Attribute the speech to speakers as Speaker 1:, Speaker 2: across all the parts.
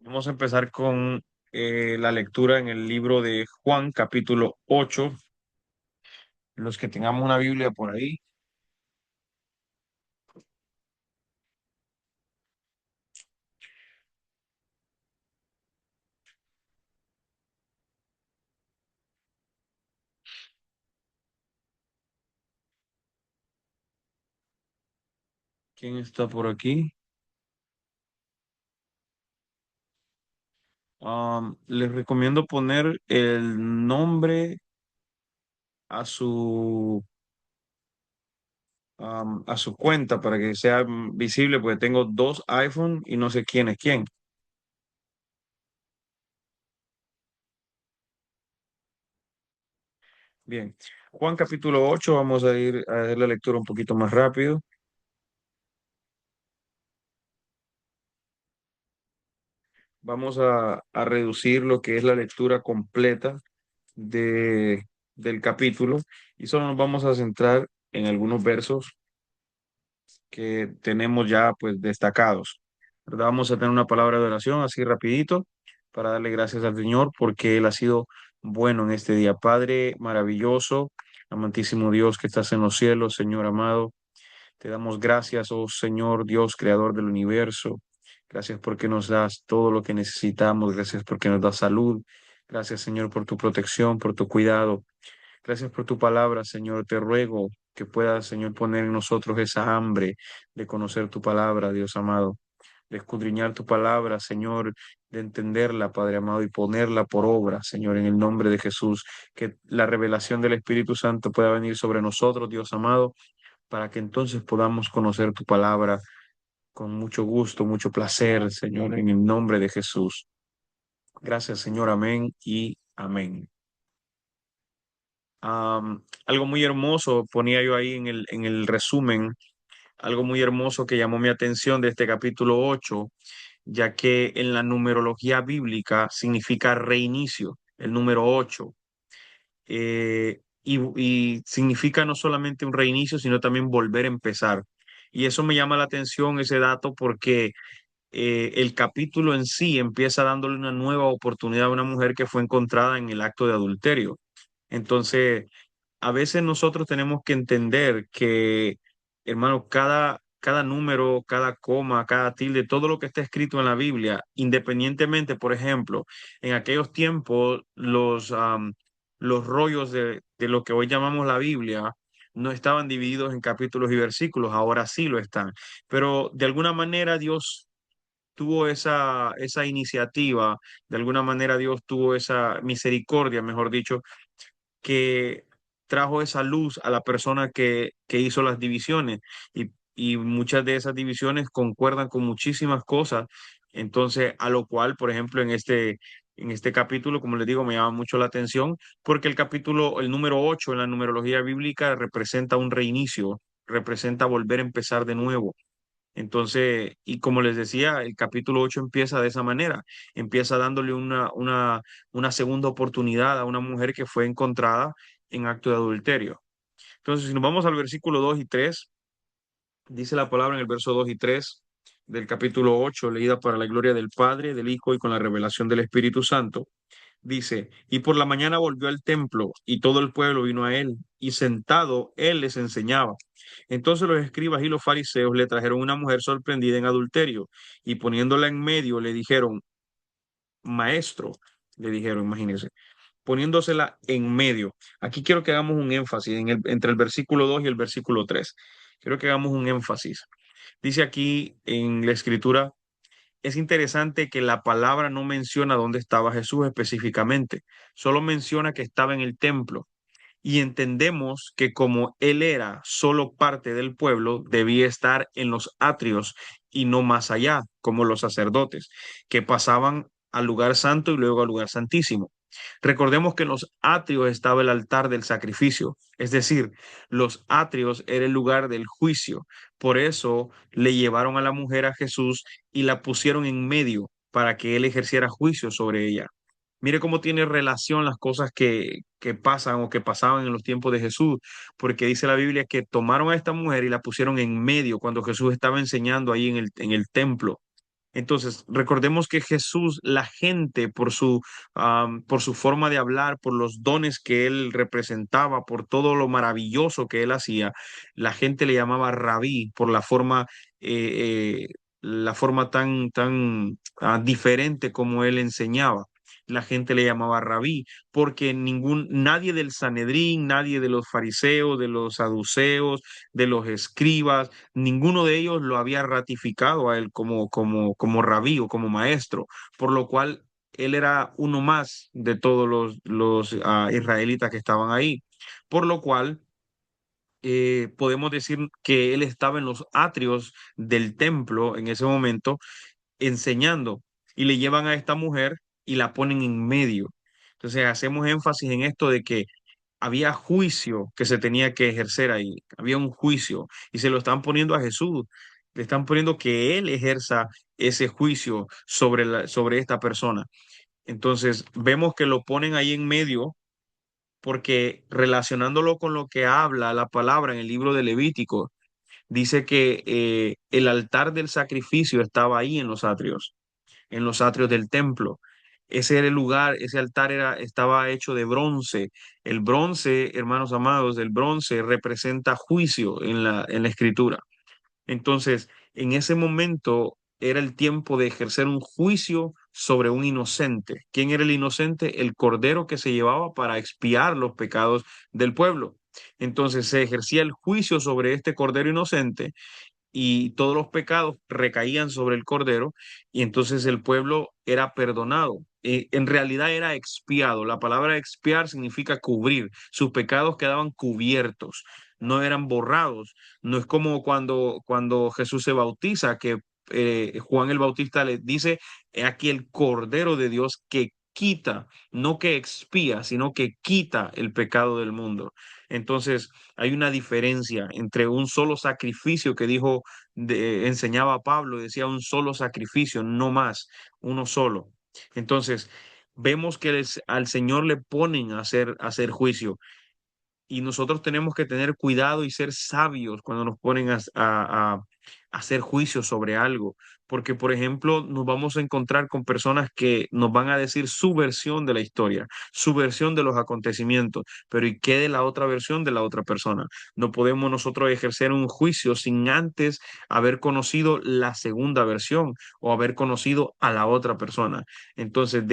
Speaker 1: Vamos a empezar con la lectura en el libro de Juan, capítulo 8. Los que tengamos una Biblia por ahí, ¿quién está por aquí? Les recomiendo poner el nombre a su cuenta para que sea visible, porque tengo dos iPhone y no sé quién es quién. Bien, Juan capítulo 8, vamos a ir a hacer la lectura un poquito más rápido. Vamos a reducir lo que es la lectura completa de, del capítulo y solo nos vamos a centrar en algunos versos que tenemos ya pues destacados. ¿Verdad? Vamos a tener una palabra de oración así rapidito para darle gracias al Señor porque Él ha sido bueno en este día. Padre maravilloso, amantísimo Dios que estás en los cielos, Señor amado. Te damos gracias, oh Señor Dios, creador del universo. Gracias porque nos das todo lo que necesitamos. Gracias porque nos das salud. Gracias, Señor, por tu protección, por tu cuidado. Gracias por tu palabra, Señor. Te ruego que puedas, Señor, poner en nosotros esa hambre de conocer tu palabra, Dios amado, de escudriñar tu palabra, Señor, de entenderla, Padre amado, y ponerla por obra, Señor, en el nombre de Jesús. Que la revelación del Espíritu Santo pueda venir sobre nosotros, Dios amado, para que entonces podamos conocer tu palabra con mucho gusto, mucho placer, Señor, en el nombre de Jesús. Gracias, Señor. Amén y amén. Algo muy hermoso, ponía yo ahí en el resumen, algo muy hermoso que llamó mi atención de este capítulo 8, ya que en la numerología bíblica significa reinicio, el número 8, y significa no solamente un reinicio, sino también volver a empezar. Y eso me llama la atención, ese dato, porque el capítulo en sí empieza dándole una nueva oportunidad a una mujer que fue encontrada en el acto de adulterio. Entonces, a veces nosotros tenemos que entender que, hermano, cada número, cada coma, cada tilde, todo lo que está escrito en la Biblia, independientemente, por ejemplo, en aquellos tiempos, los rollos de lo que hoy llamamos la Biblia no estaban divididos en capítulos y versículos, ahora sí lo están. Pero de alguna manera Dios tuvo esa iniciativa, de alguna manera Dios tuvo esa misericordia, mejor dicho, que trajo esa luz a la persona que hizo las divisiones y muchas de esas divisiones concuerdan con muchísimas cosas. Entonces, a lo cual, por ejemplo, en este capítulo, como les digo, me llama mucho la atención porque el capítulo, el número 8 en la numerología bíblica representa un reinicio, representa volver a empezar de nuevo. Entonces, y como les decía, el capítulo 8 empieza de esa manera, empieza dándole una segunda oportunidad a una mujer que fue encontrada en acto de adulterio. Entonces, si nos vamos al versículo 2 y 3, dice la palabra en el verso 2 y 3 del capítulo 8, leída para la gloria del Padre, del Hijo y con la revelación del Espíritu Santo. Dice, y por la mañana volvió al templo y todo el pueblo vino a él y sentado él les enseñaba. Entonces los escribas y los fariseos le trajeron una mujer sorprendida en adulterio y poniéndola en medio le dijeron, maestro, le dijeron, imagínense, poniéndosela en medio. Aquí quiero que hagamos un énfasis entre el versículo 2 y el versículo 3. Quiero que hagamos un énfasis. Dice aquí en la escritura, es interesante que la palabra no menciona dónde estaba Jesús específicamente, solo menciona que estaba en el templo y entendemos que como él era solo parte del pueblo, debía estar en los atrios y no más allá, como los sacerdotes, que pasaban al lugar santo y luego al lugar santísimo. Recordemos que en los atrios estaba el altar del sacrificio, es decir, los atrios era el lugar del juicio. Por eso le llevaron a la mujer a Jesús y la pusieron en medio para que él ejerciera juicio sobre ella. Mire cómo tiene relación las cosas que pasan o que pasaban en los tiempos de Jesús, porque dice la Biblia que tomaron a esta mujer y la pusieron en medio cuando Jesús estaba enseñando ahí en el templo. Entonces, recordemos que Jesús, la gente, por su forma de hablar, por los dones que él representaba, por todo lo maravilloso que él hacía, la gente le llamaba rabí por eh, la forma tan diferente como él enseñaba. La gente le llamaba rabí porque nadie del Sanedrín, nadie de los fariseos, de los saduceos, de los escribas, ninguno de ellos lo había ratificado a él como rabí o como maestro, por lo cual él era uno más de todos los israelitas que estaban ahí, por lo cual podemos decir que él estaba en los atrios del templo en ese momento enseñando y le llevan a esta mujer y la ponen en medio. Entonces hacemos énfasis en esto de que había juicio que se tenía que ejercer ahí, había un juicio y se lo están poniendo a Jesús, le están poniendo que él ejerza ese juicio sobre esta persona. Entonces vemos que lo ponen ahí en medio porque relacionándolo con lo que habla la palabra en el libro de Levítico, dice que el altar del sacrificio estaba ahí en los atrios del templo. Ese era el lugar, ese altar estaba hecho de bronce. El bronce, hermanos amados, el bronce representa juicio en la escritura. Entonces, en ese momento era el tiempo de ejercer un juicio sobre un inocente. ¿Quién era el inocente? El cordero que se llevaba para expiar los pecados del pueblo. Entonces se ejercía el juicio sobre este cordero inocente y todos los pecados recaían sobre el Cordero y entonces el pueblo era perdonado. En realidad era expiado. La palabra expiar significa cubrir. Sus pecados quedaban cubiertos, no eran borrados. No es como cuando Jesús se bautiza, que Juan el Bautista le dice, "He aquí el Cordero de Dios que quita, no que expía, sino que quita el pecado del mundo". Entonces, hay una diferencia entre un solo sacrificio que enseñaba Pablo, decía un solo sacrificio, no más, uno solo. Entonces, vemos que al Señor le ponen a hacer juicio y nosotros tenemos que tener cuidado y ser sabios cuando nos ponen a hacer juicio sobre algo, porque por ejemplo nos vamos a encontrar con personas que nos van a decir su versión de la historia, su versión de los acontecimientos, pero ¿y qué de la otra versión de la otra persona? No podemos nosotros ejercer un juicio sin antes haber conocido la segunda versión o haber conocido a la otra persona. Entonces,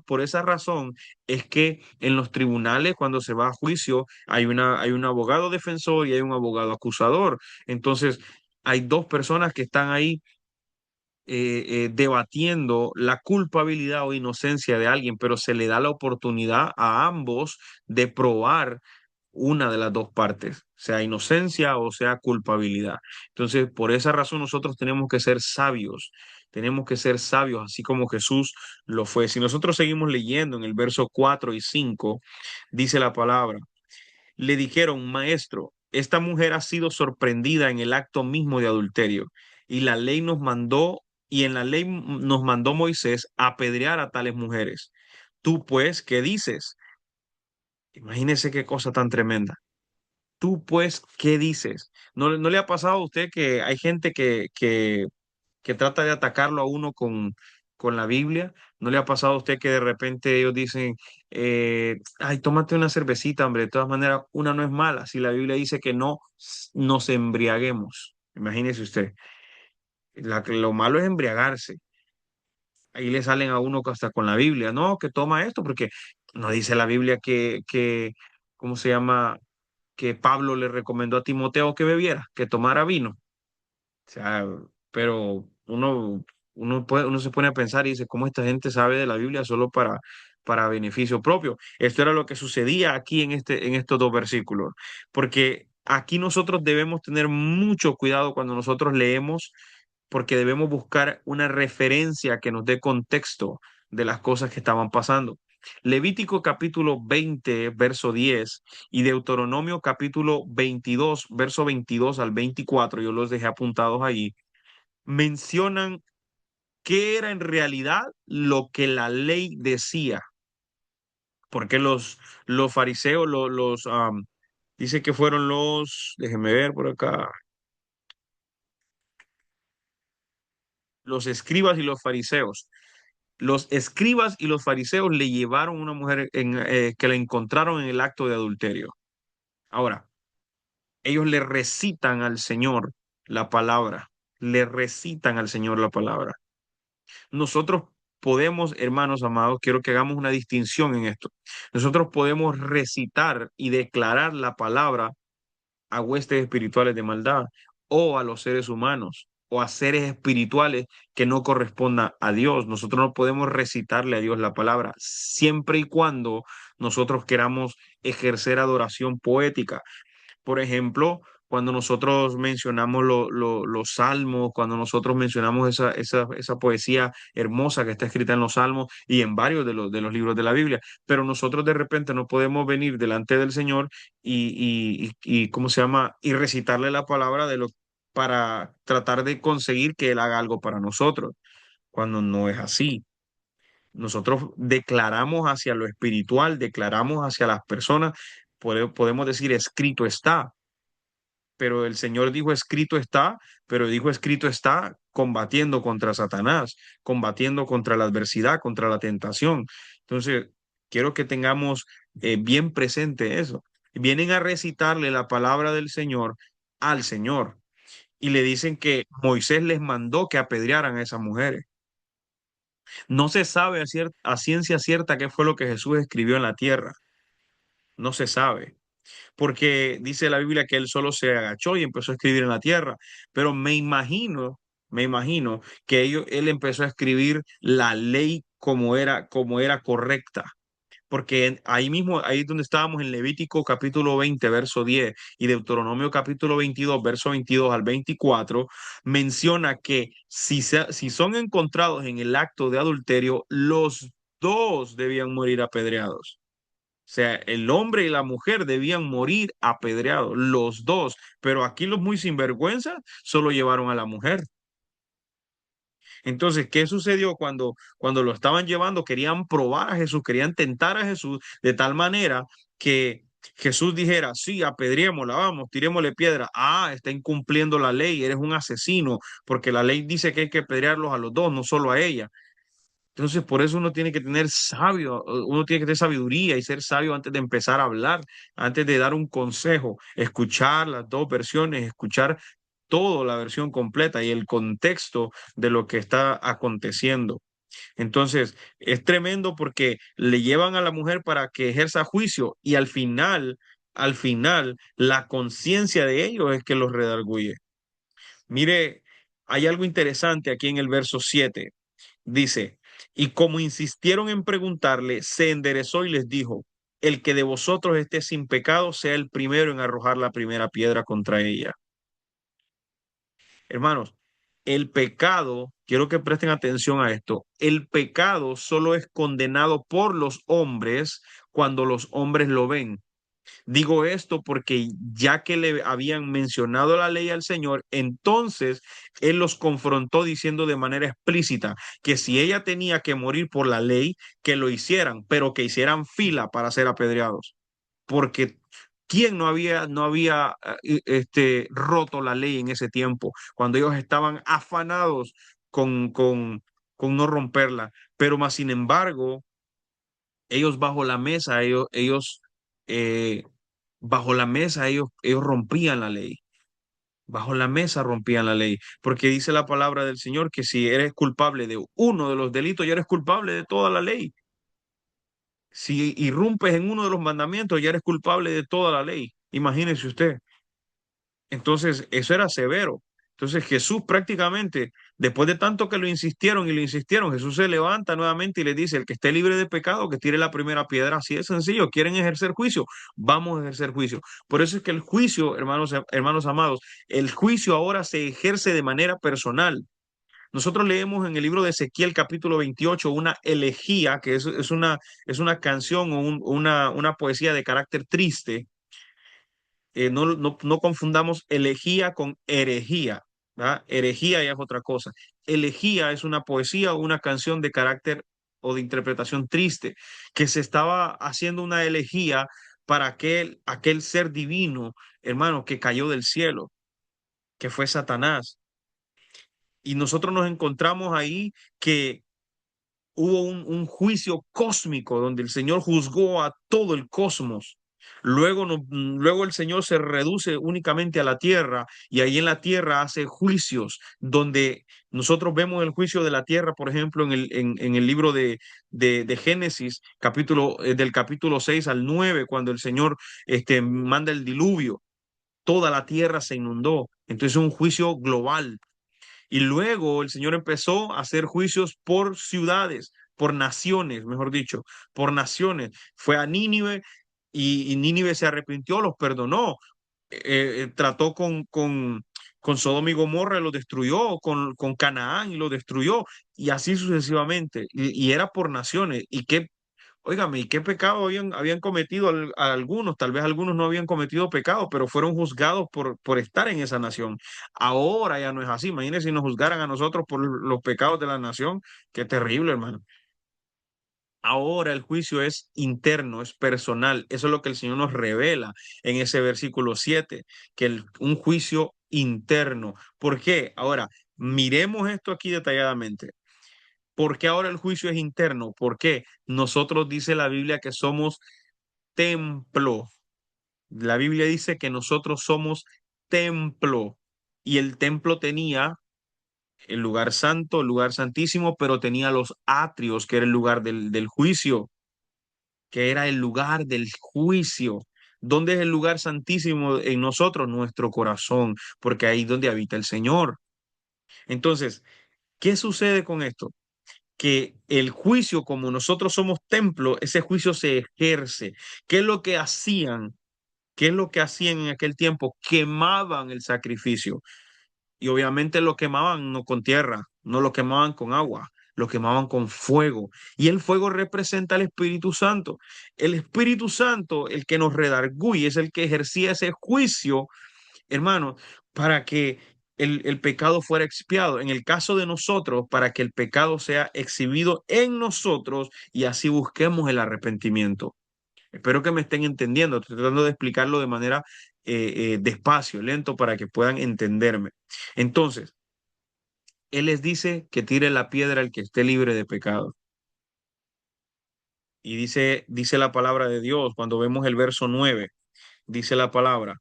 Speaker 1: por esa razón es que en los tribunales, cuando se va a juicio, hay un abogado defensor y hay un abogado acusador. Entonces, hay dos personas que están ahí debatiendo la culpabilidad o inocencia de alguien, pero se le da la oportunidad a ambos de probar una de las dos partes, sea inocencia o sea culpabilidad. Entonces, por esa razón nosotros tenemos que ser sabios, así como Jesús lo fue. Si nosotros seguimos leyendo en el verso 4 y 5 dice la palabra. Le dijeron, maestro, esta mujer ha sido sorprendida en el acto mismo de adulterio y la ley nos mandó, y en la ley nos mandó Moisés apedrear a tales mujeres. Tú pues, ¿qué dices? Imagínese qué cosa tan tremenda. Tú pues, ¿qué dices? ¿No le ha pasado a usted que hay gente que trata de atacarlo a uno con la Biblia? ¿No le ha pasado a usted que de repente ellos dicen, ay, tómate una cervecita, hombre? De todas maneras, una no es mala. Si la Biblia dice que no nos embriaguemos, imagínese usted. Lo malo es embriagarse. Ahí le salen a uno hasta con la Biblia, no, que toma esto, porque no dice la Biblia ¿cómo se llama? Que Pablo le recomendó a Timoteo que bebiera, que tomara vino. O sea, pero uno se pone a pensar y dice, ¿cómo esta gente sabe de la Biblia solo para beneficio propio? Esto era lo que sucedía aquí en estos dos versículos, porque aquí nosotros debemos tener mucho cuidado cuando nosotros leemos, porque debemos buscar una referencia que nos dé contexto de las cosas que estaban pasando. Levítico capítulo 20, verso 10 y Deuteronomio capítulo 22, verso 22 al 24, yo los dejé apuntados ahí, mencionan qué era en realidad lo que la ley decía, porque los fariseos, dice que fueron déjenme ver por acá, los escribas y los fariseos. Los escribas y los fariseos le llevaron una mujer que la encontraron en el acto de adulterio. Ahora, ellos le recitan al Señor la palabra, le recitan al Señor la palabra. Nosotros podemos, hermanos amados, quiero que hagamos una distinción en esto. Nosotros podemos recitar y declarar la palabra a huestes espirituales de maldad o a los seres humanos o a seres espirituales que no correspondan a Dios. Nosotros no podemos recitarle a Dios la palabra siempre y cuando nosotros queramos ejercer adoración poética. Por ejemplo, cuando nosotros mencionamos los salmos, cuando nosotros mencionamos esa poesía hermosa que está escrita en los salmos y en varios de los libros de la Biblia, pero nosotros de repente no podemos venir delante del Señor y ¿cómo se llama? Y recitarle la palabra para tratar de conseguir que Él haga algo para nosotros, cuando no es así. Nosotros declaramos hacia lo espiritual, declaramos hacia las personas, podemos decir, escrito está, pero el Señor dijo escrito está, pero dijo escrito está combatiendo contra Satanás, combatiendo contra la adversidad, contra la tentación. Entonces, quiero que tengamos bien presente eso. Vienen a recitarle la palabra del Señor al Señor y le dicen que Moisés les mandó que apedrearan a esas mujeres. No se sabe a ciencia cierta qué fue lo que Jesús escribió en la tierra. No se sabe, porque dice la Biblia que él solo se agachó y empezó a escribir en la tierra, pero me imagino que él empezó a escribir la ley como era correcta. Porque ahí mismo, ahí donde estábamos en Levítico capítulo 20, verso 10 y Deuteronomio capítulo 22, verso 22 al 24, menciona que si son encontrados en el acto de adulterio, los dos debían morir apedreados. O sea, el hombre y la mujer debían morir apedreados, los dos, pero aquí los muy sinvergüenzas solo llevaron a la mujer. Entonces, ¿qué sucedió cuando lo estaban llevando? Querían probar a Jesús, querían tentar a Jesús de tal manera que Jesús dijera, sí, apedreémosla, vamos, tirémosle piedra. Ah, está incumpliendo la ley, eres un asesino, porque la ley dice que hay que apedrearlos a los dos, no solo a ella. Entonces, por eso uno tiene que tener uno tiene que tener sabiduría y ser sabio antes de empezar a hablar, antes de dar un consejo, escuchar las dos versiones, escuchar toda la versión completa y el contexto de lo que está aconteciendo. Entonces, es tremendo porque le llevan a la mujer para que ejerza juicio y al final, la conciencia de ellos es que los redarguye. Mire, hay algo interesante aquí en el verso 7. Dice, y como insistieron en preguntarle, se enderezó y les dijo, el que de vosotros esté sin pecado sea el primero en arrojar la primera piedra contra ella. Hermanos, el pecado, quiero que presten atención a esto, el pecado solo es condenado por los hombres cuando los hombres lo ven. Digo esto porque ya que le habían mencionado la ley al Señor, entonces Él los confrontó diciendo de manera explícita que si ella tenía que morir por la ley, que lo hicieran, pero que hicieran fila para ser apedreados. Porque ¿quién no había roto la ley en ese tiempo, cuando ellos estaban afanados con, con, con no romperla? Pero más sin embargo, ellos bajo la mesa, eh, bajo la mesa, ellos rompían la ley. Bajo la mesa rompían la ley, porque dice la palabra del Señor que si eres culpable de uno de los delitos, ya eres culpable de toda la ley. Si irrumpes en uno de los mandamientos, ya eres culpable de toda la ley. Imagínese usted. Entonces, eso era severo. Entonces, Jesús prácticamente, después de tanto que lo insistieron y lo insistieron, Jesús se levanta nuevamente y le dice, el que esté libre de pecado, que tire la primera piedra. Así de sencillo. ¿Quieren ejercer juicio? Vamos a ejercer juicio. Por eso es que el juicio, hermanos amados, el juicio ahora se ejerce de manera personal. Nosotros leemos en el libro de Ezequiel capítulo 28 una elegía, que es una canción o una poesía de carácter triste. No confundamos elegía con herejía, ¿verdad? Herejía ya es otra cosa. Elegía es una poesía o una canción de carácter o de interpretación triste, que se estaba haciendo una elegía para aquel ser divino, hermano, que cayó del cielo, que fue Satanás. Y nosotros nos encontramos ahí que hubo un juicio cósmico donde el Señor juzgó a todo el cosmos. Luego, luego el Señor se reduce únicamente a la tierra y ahí en la tierra hace juicios donde nosotros vemos el juicio de la tierra, por ejemplo, en el libro de Génesis, del capítulo 6 al 9 cuando el Señor manda el diluvio, toda la tierra se inundó. Entonces, un juicio global. Y luego el Señor empezó a hacer juicios por ciudades, por naciones, mejor dicho, por naciones. Fue a Nínive y Nínive se arrepintió, los perdonó. Trató con Sodoma y Gomorra y lo destruyó, con Canaán y lo destruyó, y así sucesivamente. Y era por naciones. ¿Y qué Óigame, ¿y qué pecado habían cometido algunos? Tal vez algunos no habían cometido pecado, pero fueron juzgados por estar en esa nación. Ahora ya no es así. Imagínense si nos juzgaran a nosotros por los pecados de la nación. Qué terrible, hermano. Ahora el juicio es interno, es personal. Eso es lo que el Señor nos revela en ese versículo 7, que un juicio interno. ¿Por qué? Ahora, miremos esto aquí detalladamente. ¿Por qué ahora el juicio es interno? Porque nosotros dice la Biblia que somos templo. La Biblia dice que nosotros somos templo y el templo tenía el lugar santo, el lugar santísimo, pero tenía los atrios, que era el lugar del juicio, que era el lugar del juicio. ¿Dónde es el lugar santísimo en nosotros? Nuestro corazón, porque ahí es donde habita el Señor. Entonces, ¿qué sucede con esto? Que el juicio, como nosotros somos templo, ese juicio se ejerce. ¿Qué es lo que hacían? ¿Qué es lo que hacían en aquel tiempo? Quemaban el sacrificio y obviamente lo quemaban no con tierra, no lo quemaban con agua, lo quemaban con fuego. Y el fuego representa al Espíritu Santo. El Espíritu Santo, el que nos redarguye, es el que ejercía ese juicio, hermano, para que el pecado fuera expiado. En el caso de nosotros, para que el pecado sea exhibido en nosotros y así busquemos el arrepentimiento. Espero que me estén entendiendo. Estoy tratando de explicarlo de manera despacio, lento, para que puedan entenderme. Entonces, Él les dice que tire la piedra el que esté libre de pecado. Y dice la palabra de Dios, cuando vemos el verso 9 dice la palabra.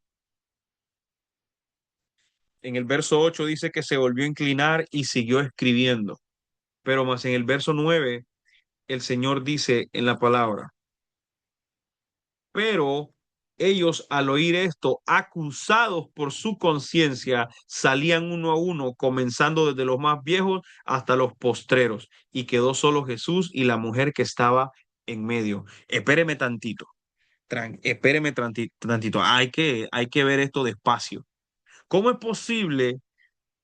Speaker 1: En el verso 8 dice que se volvió a inclinar y siguió escribiendo. Pero más en el verso 9 el Señor dice en la palabra. Pero ellos al oír esto, acusados por su conciencia, salían uno a uno, comenzando desde los más viejos hasta los postreros, y quedó solo Jesús y la mujer que estaba en medio. Espéreme tantito, espéreme tantito. Hay que ver esto despacio. ¿Cómo es posible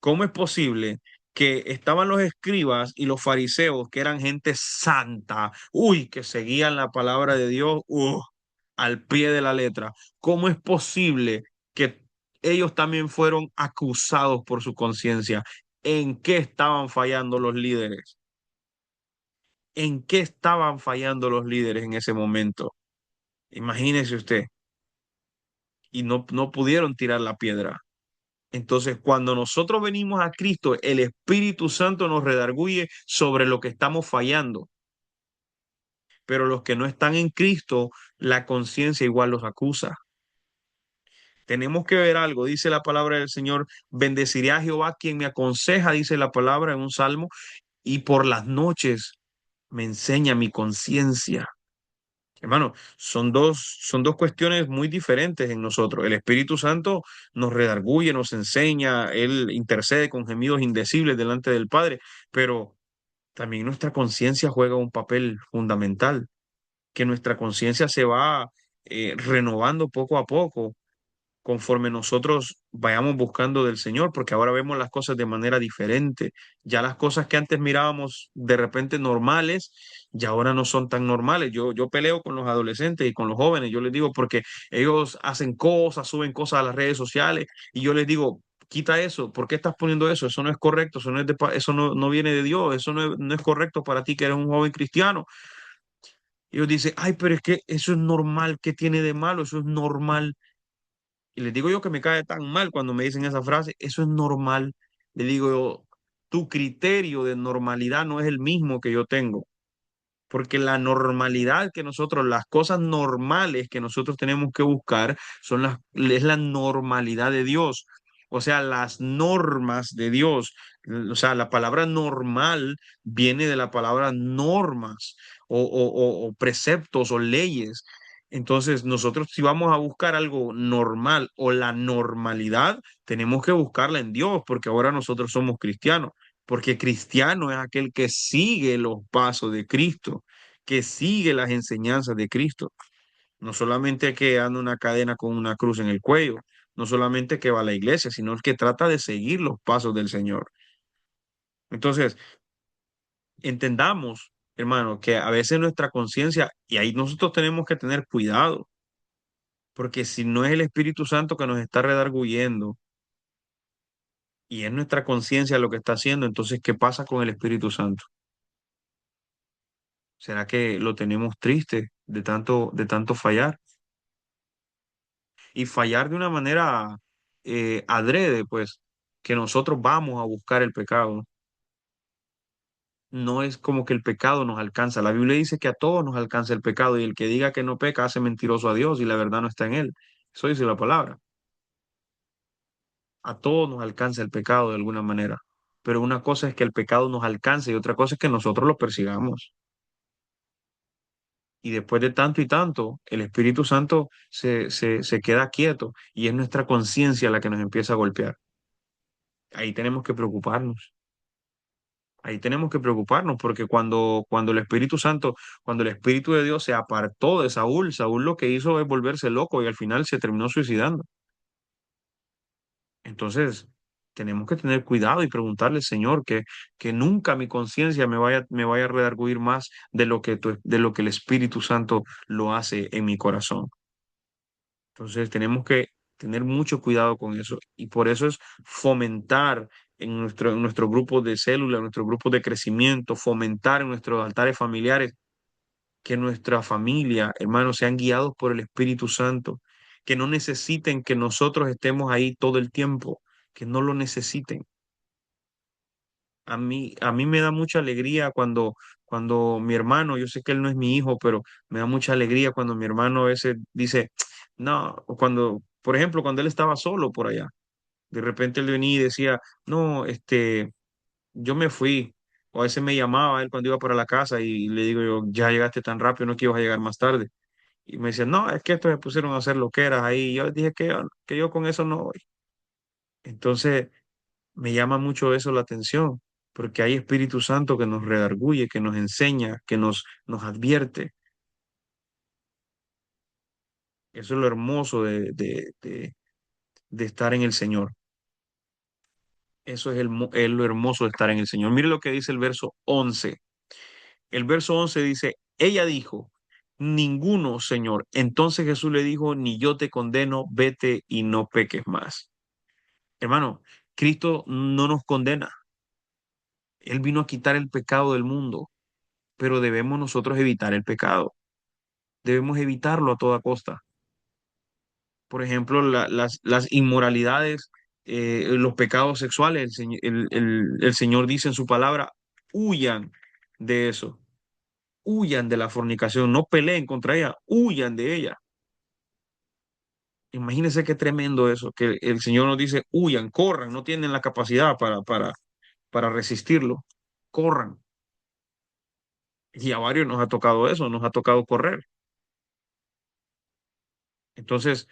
Speaker 1: ¿Cómo es posible que estaban los escribas y los fariseos, que eran gente santa, uy, que seguían la palabra de Dios, al pie de la letra? ¿Cómo es posible que ellos también fueron acusados por su conciencia? ¿En qué estaban fallando los líderes? ¿En qué estaban fallando los líderes en ese momento? Imagínese usted, y no pudieron tirar la piedra. Entonces, cuando nosotros venimos a Cristo, el Espíritu Santo nos redarguye sobre lo que estamos fallando. Pero los que no están en Cristo, la conciencia igual los acusa. Tenemos que ver algo, dice la palabra del Señor, bendeciré a Jehová quien me aconseja, dice la palabra en un salmo, y por las noches me enseña mi conciencia. Hermano, son dos cuestiones muy diferentes en nosotros. El Espíritu Santo nos redarguye, nos enseña, Él intercede con gemidos indecibles delante del Padre, pero también nuestra conciencia juega un papel fundamental, que nuestra conciencia se va renovando poco a poco conforme nosotros vayamos buscando del Señor, porque ahora vemos las cosas de manera diferente. Ya las cosas que antes mirábamos de repente normales, ya ahora no son tan normales. Yo peleo con los adolescentes y con los jóvenes, yo les digo, porque ellos hacen cosas, suben cosas a las redes sociales, y yo les digo, quita eso, ¿por qué estás poniendo eso? Eso no es correcto, eso no es eso no viene de Dios, eso no es correcto para ti que eres un joven cristiano. Y ellos dicen, ay, pero es que eso es normal, ¿qué tiene de malo? Eso es normal. Y les digo yo que me cae tan mal cuando me dicen esa frase, eso es normal. Le digo yo, tu criterio de normalidad no es el mismo que yo tengo. Porque la normalidad que nosotros, las cosas normales que nosotros tenemos que buscar es la normalidad de Dios. O sea, las normas de Dios. O sea, la palabra normal viene de la palabra normas o preceptos o leyes. Entonces, nosotros si vamos a buscar algo normal o la normalidad, tenemos que buscarla en Dios, porque ahora nosotros somos cristianos, porque cristiano es aquel que sigue los pasos de Cristo, que sigue las enseñanzas de Cristo. No solamente que anda una cadena con una cruz en el cuello, no solamente que va a la iglesia, sino el que trata de seguir los pasos del Señor. Entonces, entendamos, hermano, que a veces nuestra conciencia, y ahí nosotros tenemos que tener cuidado, porque si no es el Espíritu Santo que nos está redarguyendo y es nuestra conciencia lo que está haciendo, entonces, ¿qué pasa con el Espíritu Santo? ¿Será que lo tenemos triste de tanto fallar? Y fallar de una manera adrede, pues, que nosotros vamos a buscar el pecado. No es como que el pecado nos alcanza. La Biblia dice que a todos nos alcanza el pecado y el que diga que no peca hace mentiroso a Dios y la verdad no está en él. Eso dice la palabra. A todos nos alcanza el pecado de alguna manera. Pero una cosa es que el pecado nos alcance y otra cosa es que nosotros lo persigamos. Y después de tanto y tanto, el Espíritu Santo se queda quieto y es nuestra conciencia la que nos empieza a golpear. Ahí tenemos que preocuparnos. Ahí tenemos que preocuparnos porque cuando el Espíritu Santo, cuando el Espíritu de Dios se apartó de Saúl, Saúl lo que hizo es volverse loco y al final se terminó suicidando. Entonces, tenemos que tener cuidado y preguntarle, Señor, que nunca mi conciencia me vaya a redarguir más de lo que, de lo que el Espíritu Santo lo hace en mi corazón. Entonces tenemos que tener mucho cuidado con eso y por eso es fomentar en nuestro grupo de células, en nuestro grupo de crecimiento, fomentar en nuestros altares familiares que nuestra familia, hermanos, sean guiados por el Espíritu Santo, que no necesiten que nosotros estemos ahí todo el tiempo, que no lo necesiten. A mí me da mucha alegría cuando mi hermano, yo sé que él no es mi hijo, pero me da mucha alegría cuando mi hermano a veces dice, no, o cuando, por ejemplo, cuando él estaba solo por allá, de repente él venía y decía, no, yo me fui, o a veces me llamaba él cuando iba para la casa y le digo yo, ya llegaste tan rápido, no que ibas a llegar más tarde. Y me decía, no, es que estos se pusieron a hacer loqueras ahí, y yo dije que yo con eso no voy. Entonces, me llama mucho eso la atención, porque hay Espíritu Santo que nos redarguye, que nos enseña, nos advierte. Eso es lo hermoso de estar en el Señor. Eso es, es lo hermoso de estar en el Señor. Mire lo que dice el verso 11. El verso 11 dice, ella dijo, ninguno, Señor. Entonces Jesús le dijo, ni yo te condeno, vete y no peques más. Hermano, Cristo no nos condena. Él vino a quitar el pecado del mundo, pero debemos nosotros evitar el pecado. Debemos evitarlo a toda costa. Por ejemplo, las inmoralidades, los pecados sexuales, el Señor dice en su palabra, huyan de eso, huyan de la fornicación, no peleen contra ella, huyan de ella. Imagínense qué tremendo eso, que el Señor nos dice, huyan, corran, no tienen la capacidad para resistirlo, corran. Y a varios nos ha tocado eso, nos ha tocado correr. Entonces,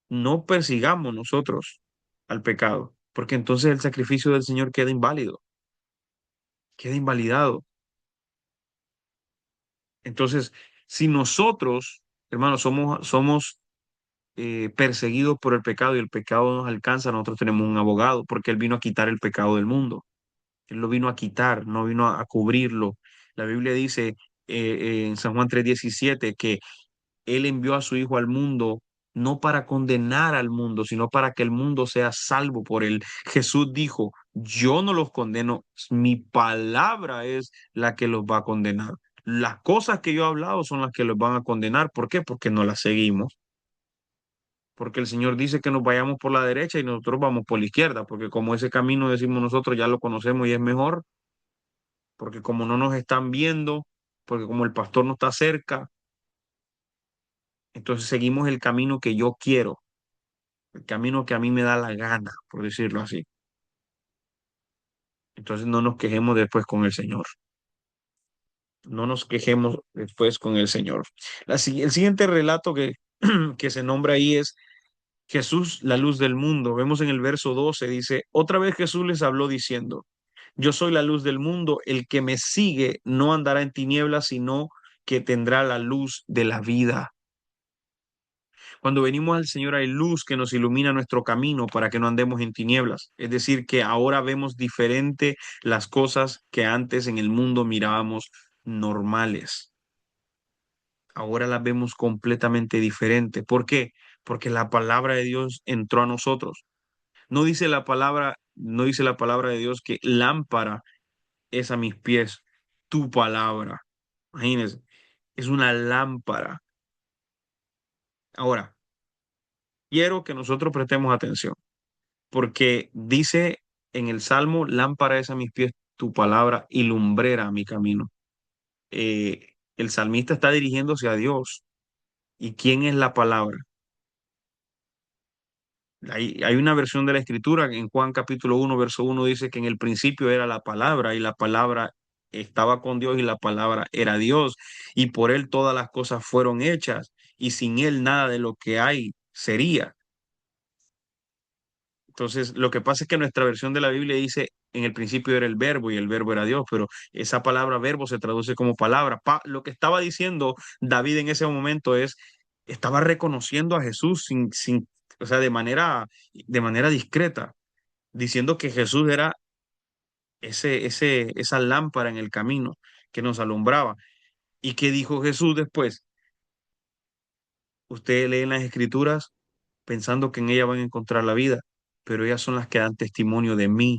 Speaker 1: no persigamos nosotros al pecado, porque entonces el sacrificio del Señor queda inválido, queda invalidado. Entonces, si nosotros, hermanos, somos perseguidos por el pecado y el pecado nos alcanza, nosotros tenemos un abogado, porque Él vino a quitar el pecado del mundo. Él lo vino a quitar, no vino a cubrirlo. La Biblia dice en San Juan 3:17 que Él envió a su Hijo al mundo no para condenar al mundo, sino para que el mundo sea salvo por él. Jesús dijo, yo no los condeno, mi palabra es la que los va a condenar. Las cosas que yo he hablado son las que los van a condenar. ¿Por qué? Porque no las seguimos. porque el Señor dice que nos vayamos por la derecha y nosotros vamos por la izquierda, porque como ese camino decimos nosotros ya lo conocemos y es mejor, porque como no nos están viendo, porque como el pastor no está cerca, entonces seguimos el camino que yo quiero, el camino que a mí me da la gana, por decirlo así. Entonces no nos quejemos después con el Señor. No nos quejemos después con el Señor. El siguiente relato que se nombra ahí es Jesús, la luz del mundo. Vemos en el verso 12, dice, otra vez Jesús les habló diciendo, yo soy la luz del mundo, el que me sigue no andará en tinieblas, sino que tendrá la luz de la vida. Cuando venimos al Señor hay luz que nos ilumina nuestro camino para que no andemos en tinieblas. Es decir, que ahora vemos diferente las cosas que antes en el mundo mirábamos normales. Ahora las vemos completamente diferente. ¿Por qué? Porque la palabra de Dios entró a nosotros. No dice la palabra de Dios que lámpara es a mis pies tu palabra. Imagínense, es una lámpara. Ahora, quiero que nosotros prestemos atención, porque dice en el Salmo, lámpara es a mis pies tu palabra y lumbrera a mi camino. El salmista está dirigiéndose a Dios. ¿Y quién es la palabra? Hay una versión de la escritura en Juan capítulo 1 verso 1 dice que en el principio era la palabra y la palabra estaba con Dios y la palabra era Dios y por él todas las cosas fueron hechas y sin él nada de lo que hay sería. Entonces, lo que pasa es que nuestra versión de la Biblia dice en el principio era el verbo y el verbo era Dios, pero esa palabra verbo se traduce como palabra. Lo que estaba diciendo David en ese momento es, estaba reconociendo a Jesús o sea, de manera discreta diciendo que Jesús era esa lámpara en el camino que nos alumbraba. ¿Y qué dijo Jesús después? Ustedes leen las escrituras pensando que en ellas van a encontrar la vida, pero ellas son las que dan testimonio de mí.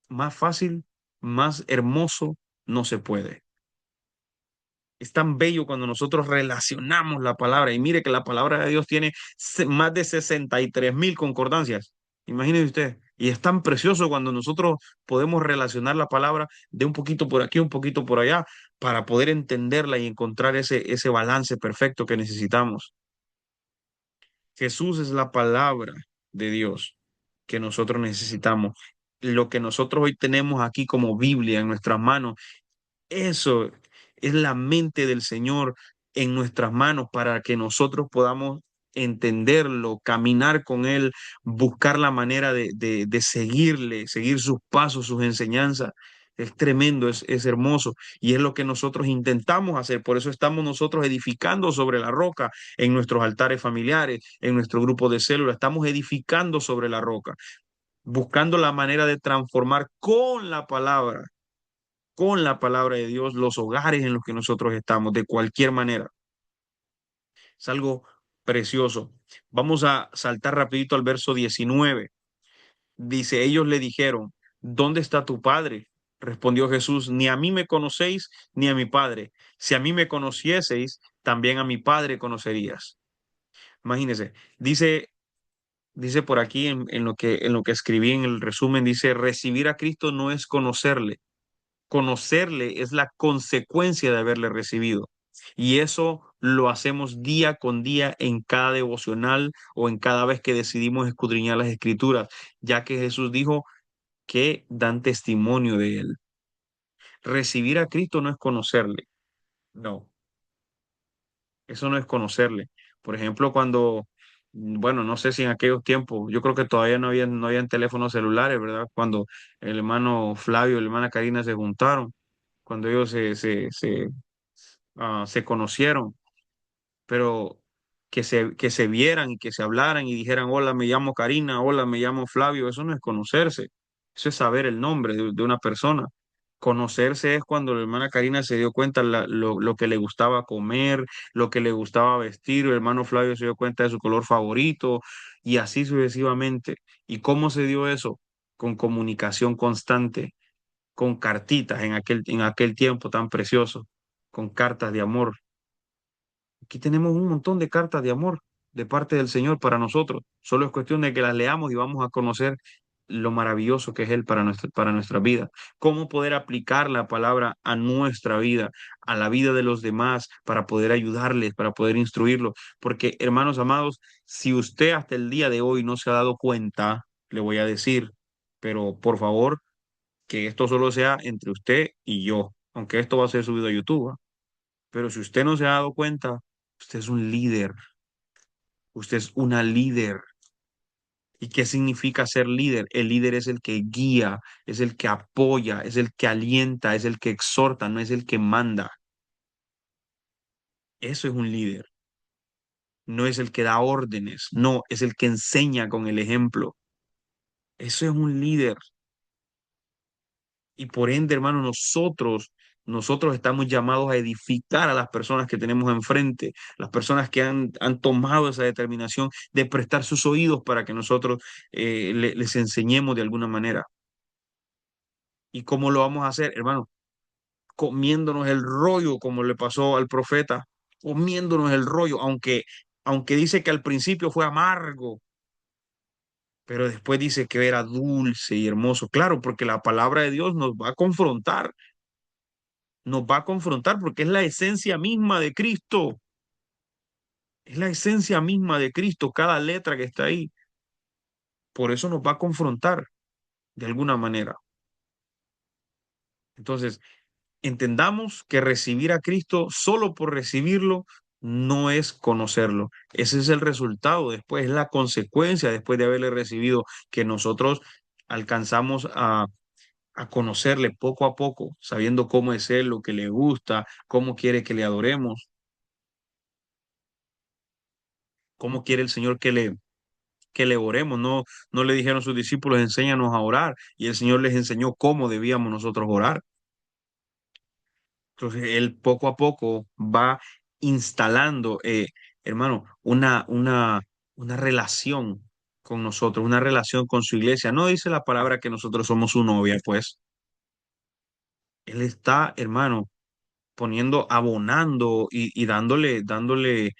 Speaker 1: Más fácil, más hermoso, no se puede. Es tan bello cuando nosotros relacionamos la palabra. Y mire que la palabra de Dios tiene más de 63.000 concordancias. Imagínese usted. Y es tan precioso cuando nosotros podemos relacionar la palabra de un poquito por aquí, un poquito por allá, para poder entenderla y encontrar ese balance perfecto que necesitamos. Jesús es la palabra de Dios que nosotros necesitamos. Lo que nosotros hoy tenemos aquí como Biblia en nuestras manos, eso es la mente del Señor en nuestras manos para que nosotros podamos entenderlo, caminar con Él, buscar la manera de seguirle, seguir sus pasos, sus enseñanzas. Es tremendo, es hermoso y es lo que nosotros intentamos hacer. Por eso estamos nosotros edificando sobre la roca en nuestros altares familiares, en nuestro grupo de células. Estamos edificando sobre la roca, buscando la manera de transformar con la palabra de Dios, los hogares en los que nosotros estamos, de cualquier manera. Es algo precioso. Vamos a saltar rapidito al verso 19. Dice, ellos le dijeron, ¿dónde está tu padre? Respondió Jesús, ni a mí me conocéis, ni a mi padre. Si a mí me conocieseis, también a mi padre conocerías. Imagínense, dice por aquí en lo que escribí en el resumen, dice, recibir a Cristo no es conocerle. Conocerle es la consecuencia de haberle recibido. Y eso lo hacemos día con día en cada devocional o en cada vez que decidimos escudriñar las escrituras, ya que Jesús dijo que dan testimonio de él. Recibir a Cristo no es conocerle, no, eso no es conocerle. Por ejemplo, bueno, no sé si en aquellos tiempos, yo creo que todavía no habían teléfonos celulares, ¿verdad? Cuando el hermano Flavio y la hermana Karina se juntaron, cuando ellos se conocieron, pero que se vieran y que se hablaran y dijeran, hola, me llamo Karina, hola, me llamo Flavio, eso no es conocerse, eso es saber el nombre de una persona. Conocerse es cuando la hermana Karina se dio cuenta lo que le gustaba comer, lo que le gustaba vestir, el hermano Flavio se dio cuenta de su color favorito y así sucesivamente. ¿Y cómo se dio eso? Con comunicación constante, con cartitas en aquel tiempo tan precioso, con cartas de amor. Aquí tenemos un montón de cartas de amor de parte del Señor para nosotros. Solo es cuestión de que las leamos y vamos a conocer lo maravilloso que es Él para nuestra vida. Cómo poder aplicar la palabra a nuestra vida, a la vida de los demás, para poder ayudarles, para poder instruirlos. Porque, hermanos amados, si usted hasta el día de hoy no se ha dado cuenta, le voy a decir, pero por favor, que esto solo sea entre usted y yo, aunque esto va a ser subido a YouTube, ¿ah? Pero si usted no se ha dado cuenta, usted es un líder, usted es una líder. ¿Y qué significa ser líder? El líder es el que guía, es el que apoya, es el que alienta, es el que exhorta, no es el que manda. Eso es un líder. No es el que da órdenes, no, es el que enseña con el ejemplo. Eso es un líder. Y por ende, hermano, nosotros estamos llamados a edificar a las personas que tenemos enfrente, las personas que han tomado esa determinación de prestar sus oídos para que nosotros les enseñemos de alguna manera. ¿Y cómo lo vamos a hacer, hermano? Comiéndonos el rollo, como le pasó al profeta, comiéndonos el rollo, aunque dice que al principio fue amargo, pero después dice que era dulce y hermoso. Claro, porque la palabra de Dios nos va a confrontar porque es la esencia misma de Cristo, es la esencia misma de Cristo, cada letra que está ahí. Por eso nos va a confrontar de alguna manera. Entonces, entendamos que recibir a Cristo solo por recibirlo no es conocerlo. Ese es el resultado, después es la consecuencia después de haberle recibido, que nosotros alcanzamos a conocerle poco a poco, sabiendo cómo es Él, lo que le gusta, cómo quiere que le adoremos, cómo quiere el Señor que le oremos. No, no le dijeron sus discípulos, enséñanos a orar, y el Señor les enseñó cómo debíamos nosotros orar. Entonces, Él poco a poco va instalando, hermano, una relación con nosotros, una relación con su iglesia. No dice la palabra que nosotros somos su novia, pues Él está, hermano, poniendo, abonando y dándole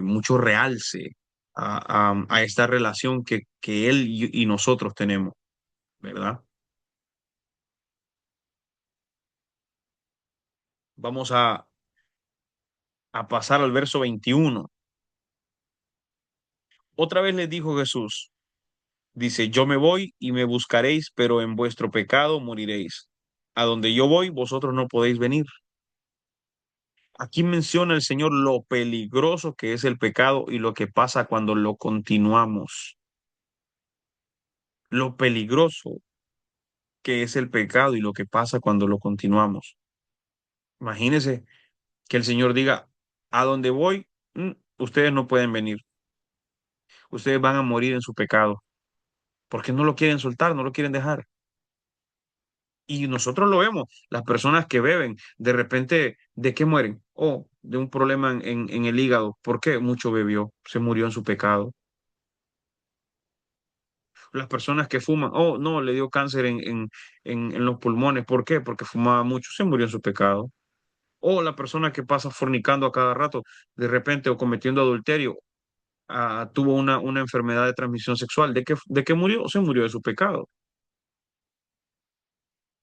Speaker 1: mucho realce a esta relación que Él y nosotros tenemos, ¿verdad? Vamos a pasar al verso 21. Otra vez les dijo Jesús, dice, yo me voy y me buscaréis, pero en vuestro pecado moriréis. A donde yo voy, vosotros no podéis venir. Aquí menciona el Señor lo peligroso que es el pecado y lo que pasa cuando lo continuamos. Lo peligroso que es el pecado y lo que pasa cuando lo continuamos. Imagínense que el Señor diga, a donde voy, ustedes no pueden venir, ustedes van a morir en su pecado, porque no lo quieren soltar, no lo quieren dejar. Y nosotros lo vemos, las personas que beben, de repente, ¿de qué mueren? Oh, de un problema en el hígado. ¿Por qué? Mucho bebió, se murió en su pecado. Las personas que fuman, oh, no, le dio cáncer en los pulmones. ¿Por qué? Porque fumaba mucho, se murió en su pecado. O la persona que pasa fornicando a cada rato, de repente, o cometiendo adulterio, tuvo una enfermedad de transmisión sexual. De qué murió? Se murió de su pecado.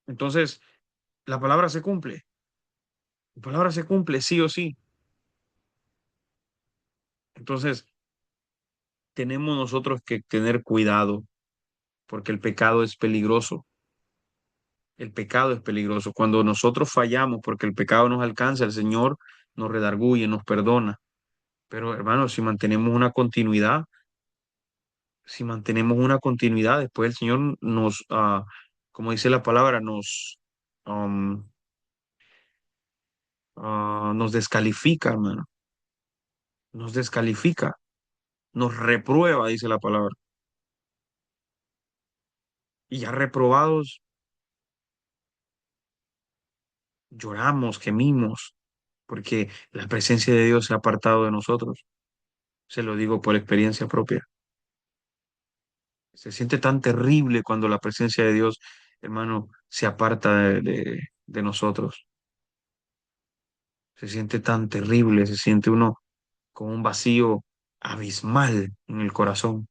Speaker 1: Entonces, la palabra se cumple. La palabra se cumple sí o sí. Entonces, tenemos nosotros que tener cuidado porque el pecado es peligroso. El pecado es peligroso. Cuando nosotros fallamos porque el pecado nos alcanza, el Señor nos redarguye, nos perdona. Pero hermanos, si mantenemos una continuidad, después el Señor nos, como dice la palabra, um, nos descalifica, hermano. Nos descalifica, nos reprueba, dice la palabra. Y ya reprobados, lloramos, gemimos, porque la presencia de Dios se ha apartado de nosotros. Se lo digo por experiencia propia. Se siente tan terrible cuando la presencia de Dios, hermano, se aparta de nosotros. Se siente tan terrible, se siente uno con un vacío abismal en el corazón,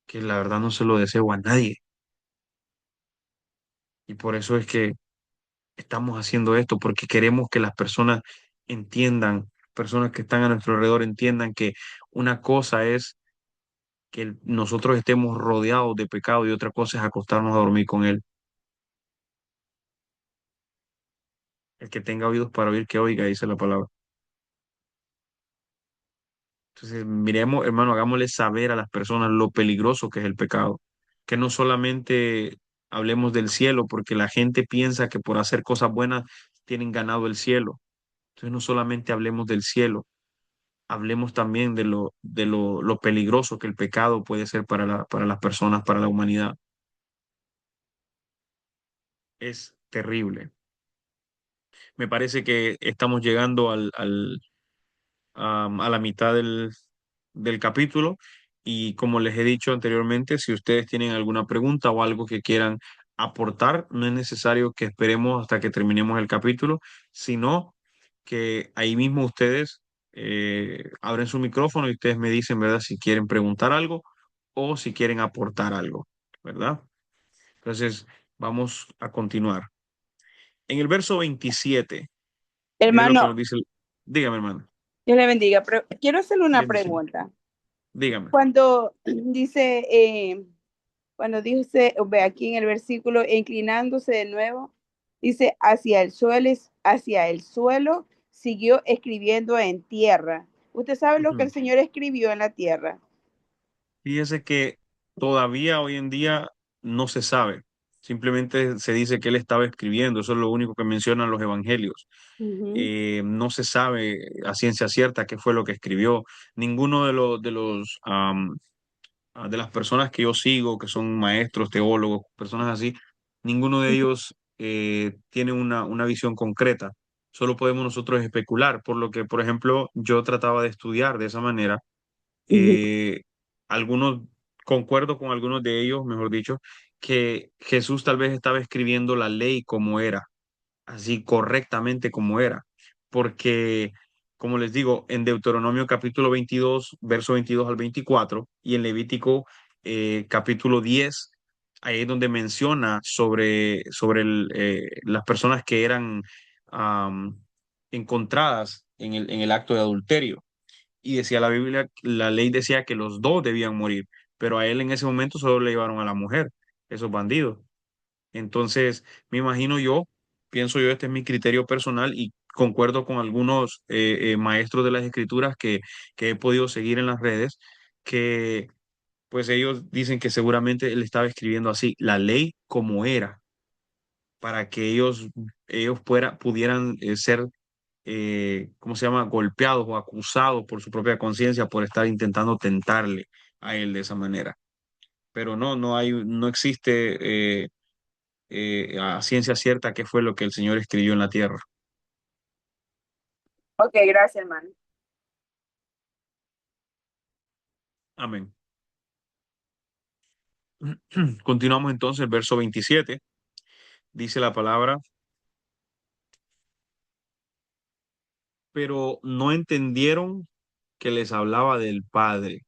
Speaker 1: que la verdad no se lo deseo a nadie. Y por eso es que estamos haciendo esto, porque queremos que las personas entiendan, personas que están a nuestro alrededor entiendan que una cosa es que nosotros estemos rodeados de pecado y otra cosa es acostarnos a dormir con él. El que tenga oídos para oír, que oiga, dice la palabra. Entonces, miremos, hermano, hagámosle saber a las personas lo peligroso que es el pecado. Que no solamente hablemos del cielo, porque la gente piensa que por hacer cosas buenas tienen ganado el cielo. Entonces, no solamente hablemos del cielo, hablemos también lo peligroso que el pecado puede ser para las personas, para la humanidad. Es terrible. Me parece que estamos llegando a la mitad del capítulo. Y como les he dicho anteriormente, si ustedes tienen alguna pregunta o algo que quieran aportar, no es necesario que esperemos hasta que terminemos el capítulo, sino que ahí mismo ustedes abren su micrófono y ustedes me dicen, ¿verdad? Si quieren preguntar algo o si quieren aportar algo, ¿verdad? Entonces, vamos a continuar. En el verso 27, mire lo que nos
Speaker 2: Hermano,
Speaker 1: dice. Dígame, hermano.
Speaker 2: Dios le bendiga, pero quiero hacerle una
Speaker 1: Bendición.
Speaker 2: pregunta.
Speaker 1: Dígame.
Speaker 2: Cuando dice, cuando dice, ve aquí en el versículo, inclinándose de nuevo, dice, hacia el suelo, siguió escribiendo en tierra. ¿Usted sabe lo que el
Speaker 1: Ujú.
Speaker 2: Señor escribió en la tierra?
Speaker 1: Fíjese que todavía hoy en día no se sabe. Simplemente se dice que él estaba escribiendo. Eso es lo único que mencionan los evangelios.
Speaker 2: Ujú,
Speaker 1: No se sabe a ciencia cierta qué fue lo que escribió. Ninguno de las personas que yo sigo, que son maestros, teólogos, personas así, ninguno de ellos tiene una visión concreta. Solo podemos nosotros especular, por lo que, por ejemplo, yo trataba de estudiar de esa manera.
Speaker 2: ujú,
Speaker 1: eh, Algunos, concuerdo con algunos de ellos, mejor dicho, que Jesús tal vez estaba escribiendo la ley como era, así correctamente como era, porque, como les digo, en Deuteronomio capítulo 22 verso 22 al 24 y en Levítico capítulo 10 ahí es donde menciona sobre las personas que eran am, encontradas en el acto de adulterio. Y decía la Biblia, la ley decía que los dos debían morir, pero a él en ese momento solo le llevaron a la mujer, esos bandidos. Entonces, me imagino yo, pienso yo, este es mi criterio personal y concuerdo con algunos maestros de las escrituras que he podido seguir en las redes, que pues ellos dicen que seguramente él estaba escribiendo así, la ley como era, para que ellos pudieran ser ¿cómo se llama?, golpeados o acusados por su propia conciencia por estar intentando tentarle a él de esa manera. Pero no existe a ciencia cierta qué fue lo que el Señor escribió en la tierra.
Speaker 2: ok, gracias, hermano.
Speaker 1: Amén. Continuamos entonces, verso 27 dice la palabra, pero no entendieron que les hablaba del Padre.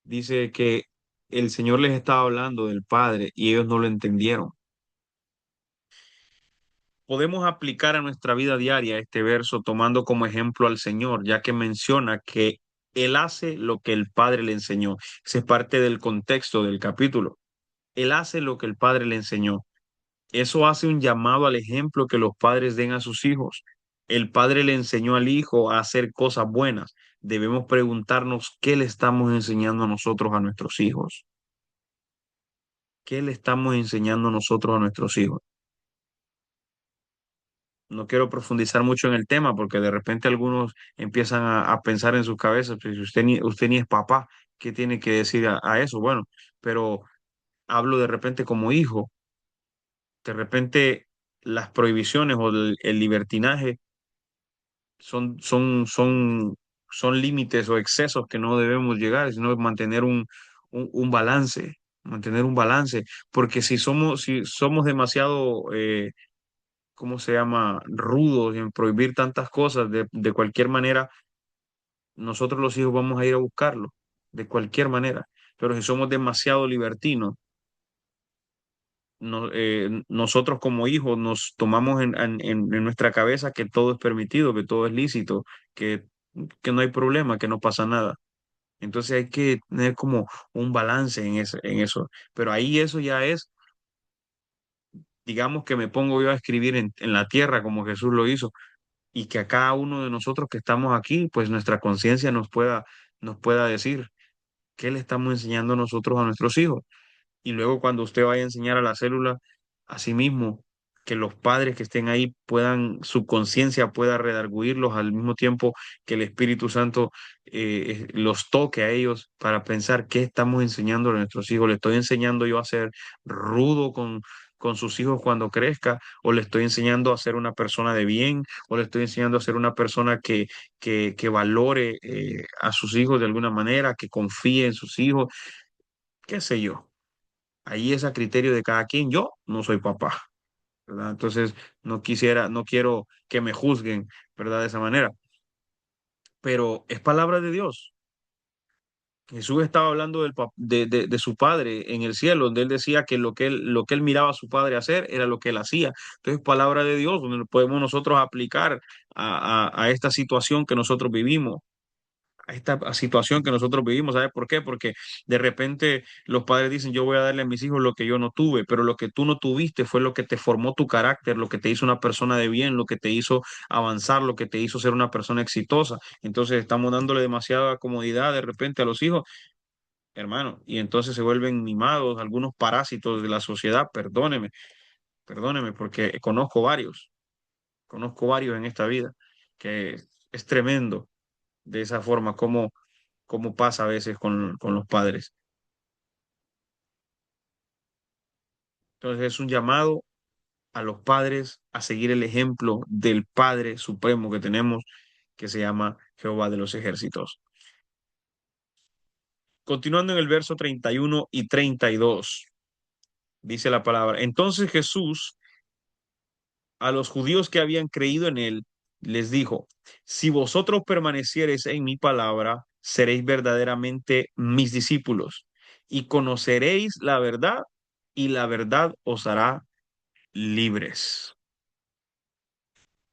Speaker 1: Dice que el Señor les estaba hablando del Padre y ellos no lo entendieron. Podemos aplicar a nuestra vida diaria este verso tomando como ejemplo al Señor, ya que menciona que Él hace lo que el Padre le enseñó. Ese es parte del contexto del capítulo. Él hace lo que el Padre le enseñó. Eso hace un llamado al ejemplo que los padres den a sus hijos. El Padre le enseñó al Hijo a hacer cosas buenas. Debemos preguntarnos qué le estamos enseñando nosotros a nuestros hijos. ¿Qué le estamos enseñando nosotros a nuestros hijos? No quiero profundizar mucho en el tema porque de repente algunos empiezan a pensar en sus cabezas, pues si usted ni es papá, ¿qué tiene que decir a eso? Bueno, pero hablo de repente como hijo, de repente las prohibiciones o el libertinaje son, son, son, son límites o excesos que no debemos llegar, sino mantener mantener un balance, porque si somos demasiado ¿cómo se llama? Rudos en prohibir tantas cosas de cualquier manera, nosotros los hijos vamos a ir a buscarlo, de cualquier manera. Pero si somos demasiado libertinos, nosotros como hijos nos tomamos en nuestra cabeza que todo es permitido, que todo es lícito, que, que no hay problema, que no pasa nada. Entonces hay que tener como un balance en eso. Pero ahí eso ya es, digamos que me pongo yo a escribir en la tierra como Jesús lo hizo y que a cada uno de nosotros que estamos aquí, pues nuestra conciencia nos pueda decir qué le estamos enseñando nosotros a nuestros hijos. Y luego cuando usted vaya a enseñar a la célula, asimismo, que los padres que estén ahí puedan, su conciencia pueda redarguirlos al mismo tiempo que el Espíritu Santo los toque a ellos para pensar qué estamos enseñando a nuestros hijos. ¿Le estoy enseñando yo a ser rudo con sus hijos cuando crezca? ¿O le estoy enseñando a ser una persona de bien? ¿O le estoy enseñando a ser una persona que valore a sus hijos de alguna manera, que confíe en sus hijos? ¿Qué sé yo? Ahí es a criterio de cada quien. Yo no soy papá, ¿verdad? Entonces no quiero que me juzguen, ¿verdad? De esa manera. Pero es palabra de Dios. Jesús estaba hablando de su padre en el cielo, donde él decía que lo que él miraba a su padre hacer era lo que él hacía. Entonces, palabra de Dios, donde lo podemos nosotros aplicar a esta situación que nosotros vivimos, a esta situación que nosotros vivimos. ¿Sabes por qué? Porque de repente los padres dicen, yo voy a darle a mis hijos lo que yo no tuve, pero lo que tú no tuviste fue lo que te formó tu carácter, lo que te hizo una persona de bien, lo que te hizo avanzar, lo que te hizo ser una persona exitosa. Entonces estamos dándole demasiada comodidad de repente a los hijos, hermano, y entonces se vuelven mimados, algunos parásitos de la sociedad. Perdóneme, perdóneme, porque conozco varios en esta vida, que es tremendo de esa forma, como pasa a veces con los padres. Entonces es un llamado a los padres a seguir el ejemplo del Padre Supremo que tenemos, que se llama Jehová de los ejércitos. Continuando en el verso 31 y 32, dice la palabra, entonces Jesús a los judíos que habían creído en él, les dijo, si vosotros permaneciereis en mi palabra, seréis verdaderamente mis discípulos y conoceréis la verdad y la verdad os hará libres.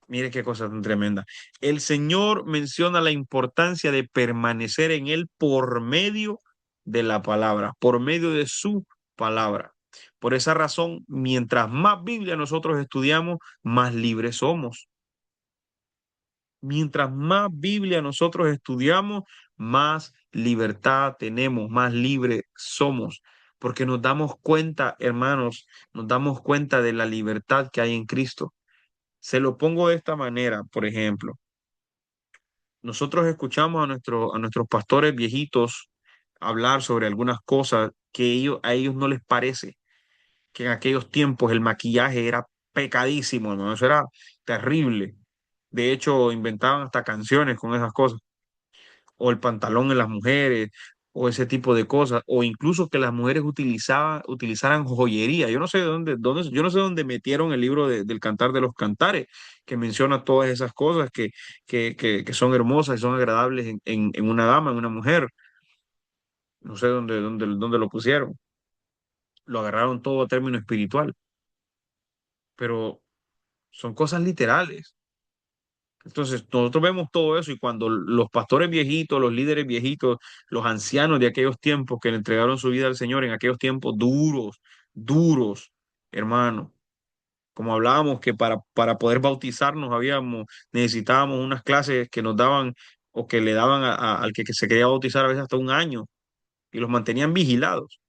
Speaker 1: Mire qué cosa tan tremenda. El Señor menciona la importancia de permanecer en Él por medio de la palabra, por medio de su palabra. Por esa razón, mientras más Biblia nosotros estudiamos, más libres somos. Mientras más Biblia nosotros estudiamos, más libertad tenemos, más libres somos, porque nos damos cuenta, hermanos, nos damos cuenta de la libertad que hay en Cristo. Se lo pongo de esta manera, por ejemplo, nosotros escuchamos a nuestros pastores viejitos hablar sobre algunas cosas que a ellos no les parece, que en aquellos tiempos el maquillaje era pecadísimo, ¿no? Eso era terrible. De hecho, inventaban hasta canciones con esas cosas, o el pantalón en las mujeres, o ese tipo de cosas, o incluso que las mujeres utilizaran joyería. Yo no sé yo no sé dónde metieron el libro del Cantar de los Cantares, que menciona todas esas cosas que son hermosas y son agradables en una dama, en una mujer. No sé dónde lo pusieron. Lo agarraron todo a término espiritual, pero son cosas literales. Entonces, nosotros vemos todo eso y cuando los pastores viejitos, los líderes viejitos, los ancianos de aquellos tiempos que le entregaron su vida al Señor en aquellos tiempos duros, duros, hermano, como hablábamos que para poder bautizarnos necesitábamos unas clases que nos daban o que le daban al que se quería bautizar a veces hasta un año y los mantenían vigilados.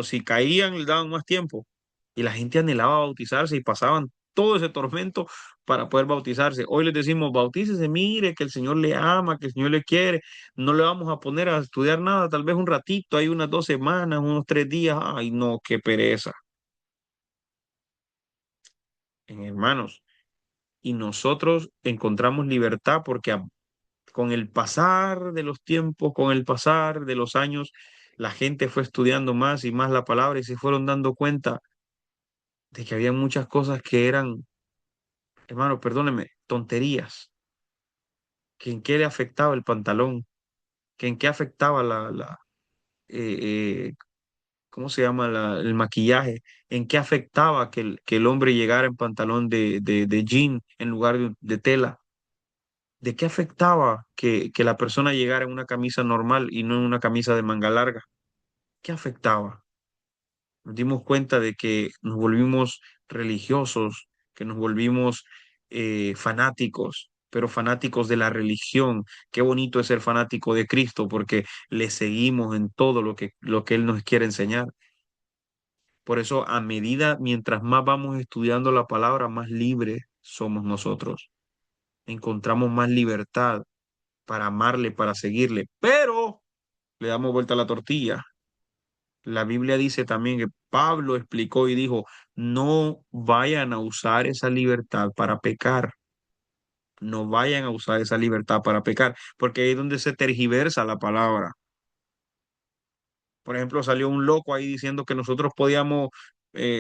Speaker 1: Si caían, les daban más tiempo. Y la gente anhelaba bautizarse y pasaban todo ese tormento para poder bautizarse. Hoy les decimos, bautícese, mire que el Señor le ama, que el Señor le quiere. No le vamos a poner a estudiar nada, tal vez un ratito, hay unas 2 semanas, unos 3 días. Ay, no, qué pereza. Hermanos, y nosotros encontramos libertad porque con el pasar de los tiempos, con el pasar de los años, la gente fue estudiando más y más la palabra y se fueron dando cuenta de que había muchas cosas que eran hermano, perdóneme, tonterías, que en qué le afectaba el pantalón, que en qué afectaba eh, eh, ¿cómo se llama? El maquillaje, en qué afectaba que el hombre llegara en pantalón de jean en lugar de tela, de qué afectaba que la persona llegara en una camisa normal y no en una camisa de manga larga, qué afectaba. Nos dimos cuenta de que nos volvimos religiosos, que nos volvimos fanáticos, pero fanáticos de la religión. Qué bonito es ser fanático de Cristo porque le seguimos en todo lo que Él nos quiere enseñar. Por eso, a medida, mientras más vamos estudiando la palabra, más libres somos nosotros. Encontramos más libertad para amarle, para seguirle, pero le damos vuelta a la tortilla. La Biblia dice también que Pablo explicó y dijo, no vayan a usar esa libertad para pecar, no vayan a usar esa libertad para pecar, porque ahí es donde se tergiversa la palabra. Por ejemplo, salió un loco ahí diciendo que nosotros podíamos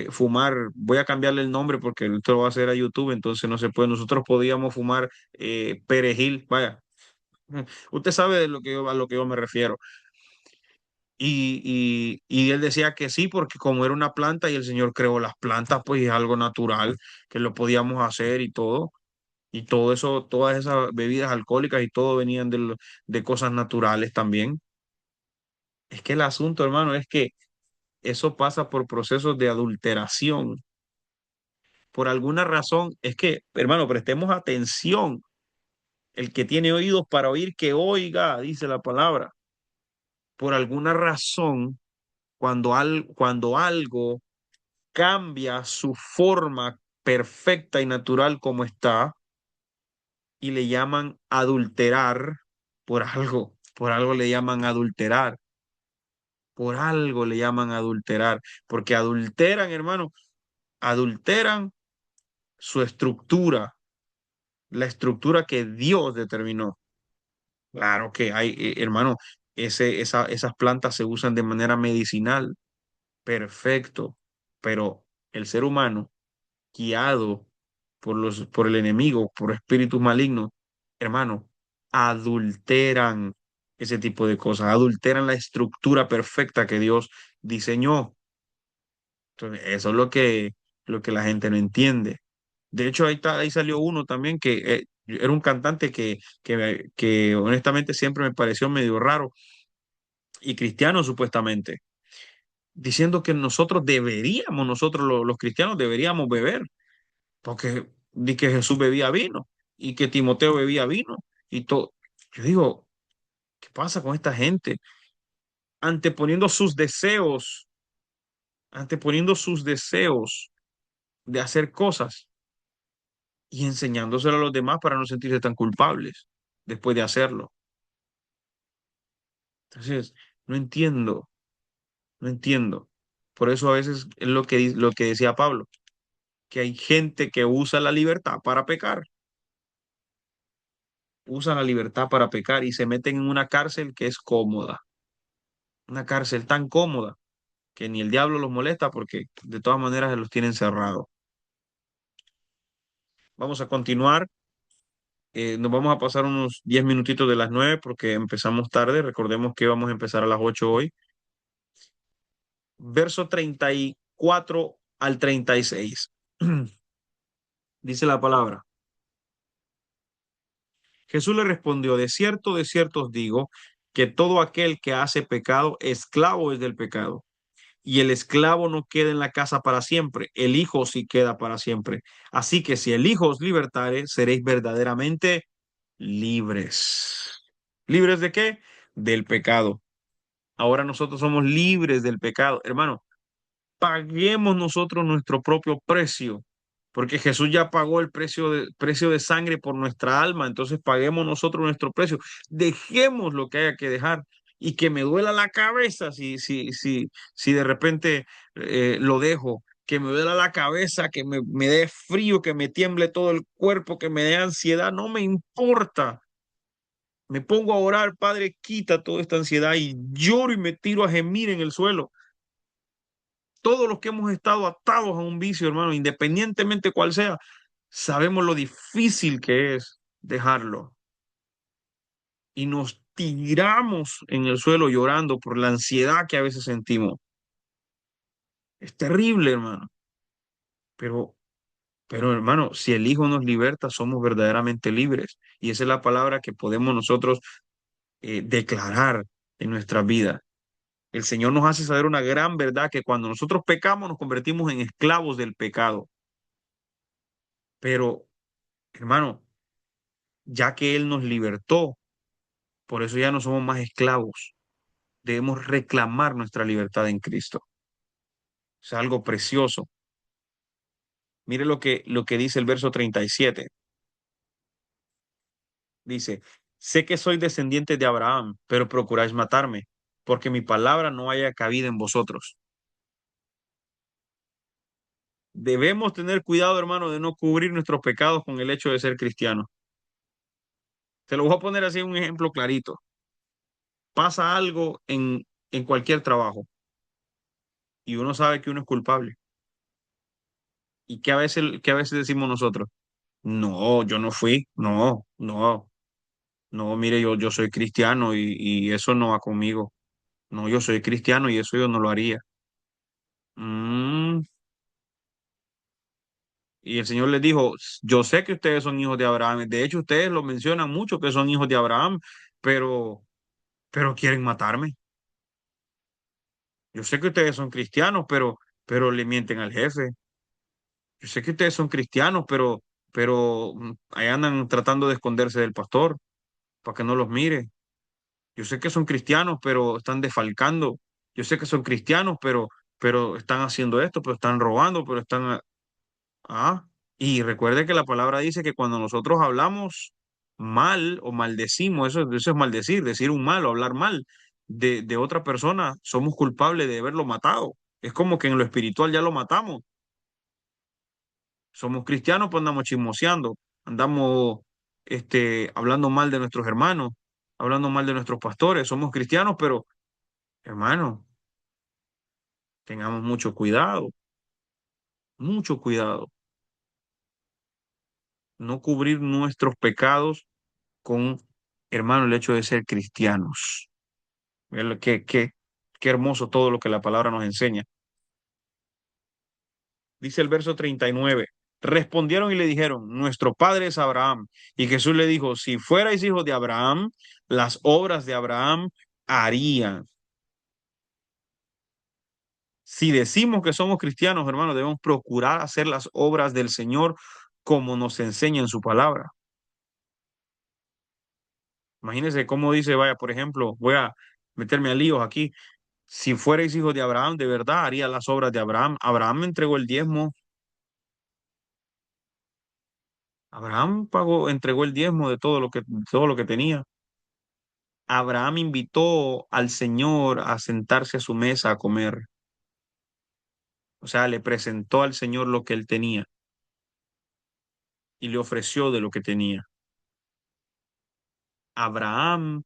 Speaker 1: fumar, voy a cambiarle el nombre porque esto lo va a hacer a YouTube, entonces no se puede, nosotros podíamos fumar perejil, vaya, usted sabe de lo que a lo que yo me refiero. Y él decía que sí, porque como era una planta y el Señor creó las plantas, pues es algo natural, que lo podíamos hacer y todo eso, todas esas bebidas alcohólicas y todo venían de cosas naturales también. Es que el asunto, hermano, es que eso pasa por procesos de adulteración. Por alguna razón, es que, hermano, prestemos atención. El que tiene oídos para oír, que oiga, dice la palabra. Por alguna razón, cuando algo cambia su forma perfecta y natural como está y le llaman adulterar por algo le llaman adulterar, por algo le llaman adulterar, porque adulteran, hermano, adulteran su estructura, la estructura que Dios determinó. Claro que hay, hermano, esas plantas se usan de manera medicinal, perfecto, pero el ser humano guiado por el enemigo, por espíritus malignos, hermano, adulteran ese tipo de cosas, adulteran la estructura perfecta que Dios diseñó. Entonces, eso es lo que la gente no entiende. De hecho, ahí salió uno también que era un cantante que honestamente siempre me pareció medio raro y cristiano supuestamente, diciendo que nosotros los cristianos deberíamos beber porque di que Jesús bebía vino y que Timoteo bebía vino y todo. Yo digo, ¿qué pasa con esta gente? Anteponiendo sus deseos, anteponiendo sus deseos de hacer cosas y enseñándoselo a los demás para no sentirse tan culpables después de hacerlo. Entonces, no entiendo, no entiendo. Por eso a veces es lo que decía Pablo, que hay gente que usa la libertad para pecar, usa la libertad para pecar y se meten en una cárcel que es cómoda, una cárcel tan cómoda que ni el diablo los molesta porque de todas maneras se los tienen cerrados. Vamos a continuar. Nos vamos a pasar unos 10 minutitos de las 9 porque empezamos tarde. Recordemos que vamos a empezar a las 8 hoy. Verso 34 al 36. Dice la palabra. Jesús le respondió, de cierto os digo, que todo aquel que hace pecado, esclavo es del pecado. Y el esclavo no queda en la casa para siempre, el Hijo sí queda para siempre. Así que si el Hijo os libertare, seréis verdaderamente libres. ¿Libres de qué? Del pecado. Ahora nosotros somos libres del pecado. Hermano, paguemos nosotros nuestro propio precio, porque Jesús ya pagó el precio de sangre por nuestra alma, entonces paguemos nosotros nuestro precio, dejemos lo que haya que dejar y que me duela la cabeza si de repente lo dejo, que me duela la cabeza, me dé frío, que me tiemble todo el cuerpo, que me dé ansiedad, no me importa. Me pongo a orar, Padre, quita toda esta ansiedad y lloro y me tiro a gemir en el suelo. Todos los que hemos estado atados a un vicio, hermano, independientemente cuál sea, Sabemos lo difícil que es dejarlo y nos tiramos en el suelo llorando por la ansiedad que a veces sentimos. Es terrible, hermano. Pero, pero hermano, si el Hijo nos liberta, somos verdaderamente libres. Y esa es la palabra que podemos nosotros declarar en nuestra vida. El Señor nos hace saber una gran verdad que cuando nosotros pecamos nos convertimos en esclavos del pecado. Pero, hermano, ya que Él nos libertó, por eso ya no somos más esclavos. Debemos reclamar nuestra libertad en Cristo. Es algo precioso. Mire lo que dice el verso 37. Dice, sé que soy descendiente de Abraham, pero procuráis matarme, porque mi palabra no haya cabida en vosotros. Debemos tener cuidado, hermano, de no cubrir nuestros pecados con el hecho de ser cristianos. Te lo voy a poner así un ejemplo clarito. Pasa algo en cualquier trabajo y uno sabe que uno es culpable. ¿Y qué a veces decimos nosotros? No, yo no fui. No, no, no, mire, yo soy cristiano y eso no va conmigo. No, yo soy cristiano y eso yo no lo haría. Mm, Y el Señor les dijo, yo sé que ustedes son hijos de Abraham. De hecho, ustedes lo mencionan mucho que son hijos de Abraham, pero, pero quieren matarme. Yo sé que ustedes son cristianos, pero le mienten al jefe. Yo sé que ustedes son cristianos, pero ahí andan tratando de esconderse del pastor para que no los mire. Yo sé que son cristianos, pero están defalcando. Yo sé que son cristianos, pero están haciendo esto, pero están robando, pero están... Ah, y recuerde que la palabra dice que cuando nosotros hablamos mal o maldecimos, eso es maldecir, decir un mal o hablar mal de otra persona, somos culpables de haberlo matado. Es como que en lo espiritual ya lo matamos. Somos cristianos, pues andamos chismoseando, andamos hablando mal de nuestros hermanos, hablando mal de nuestros pastores. Somos cristianos, pero hermanos, tengamos mucho cuidado, no cubrir nuestros pecados con, hermano, el hecho de ser cristianos. Qué hermoso todo lo que la palabra nos enseña. Dice el verso 39. Respondieron y le dijeron, nuestro padre es Abraham. Y Jesús le dijo, si fuerais hijos de Abraham, las obras de Abraham harían. Si decimos que somos cristianos, hermanos, debemos procurar hacer las obras del Señor como nos enseña en su palabra. Imagínense cómo dice, vaya, por ejemplo, voy a meterme a líos aquí. Si fuerais hijos de Abraham, de verdad haría las obras de Abraham. Abraham entregó el diezmo. Abraham entregó el diezmo de todo lo que tenía. Abraham invitó al Señor a sentarse a su mesa a comer. O sea, le presentó al Señor lo que él tenía y le ofreció de lo que tenía. Abraham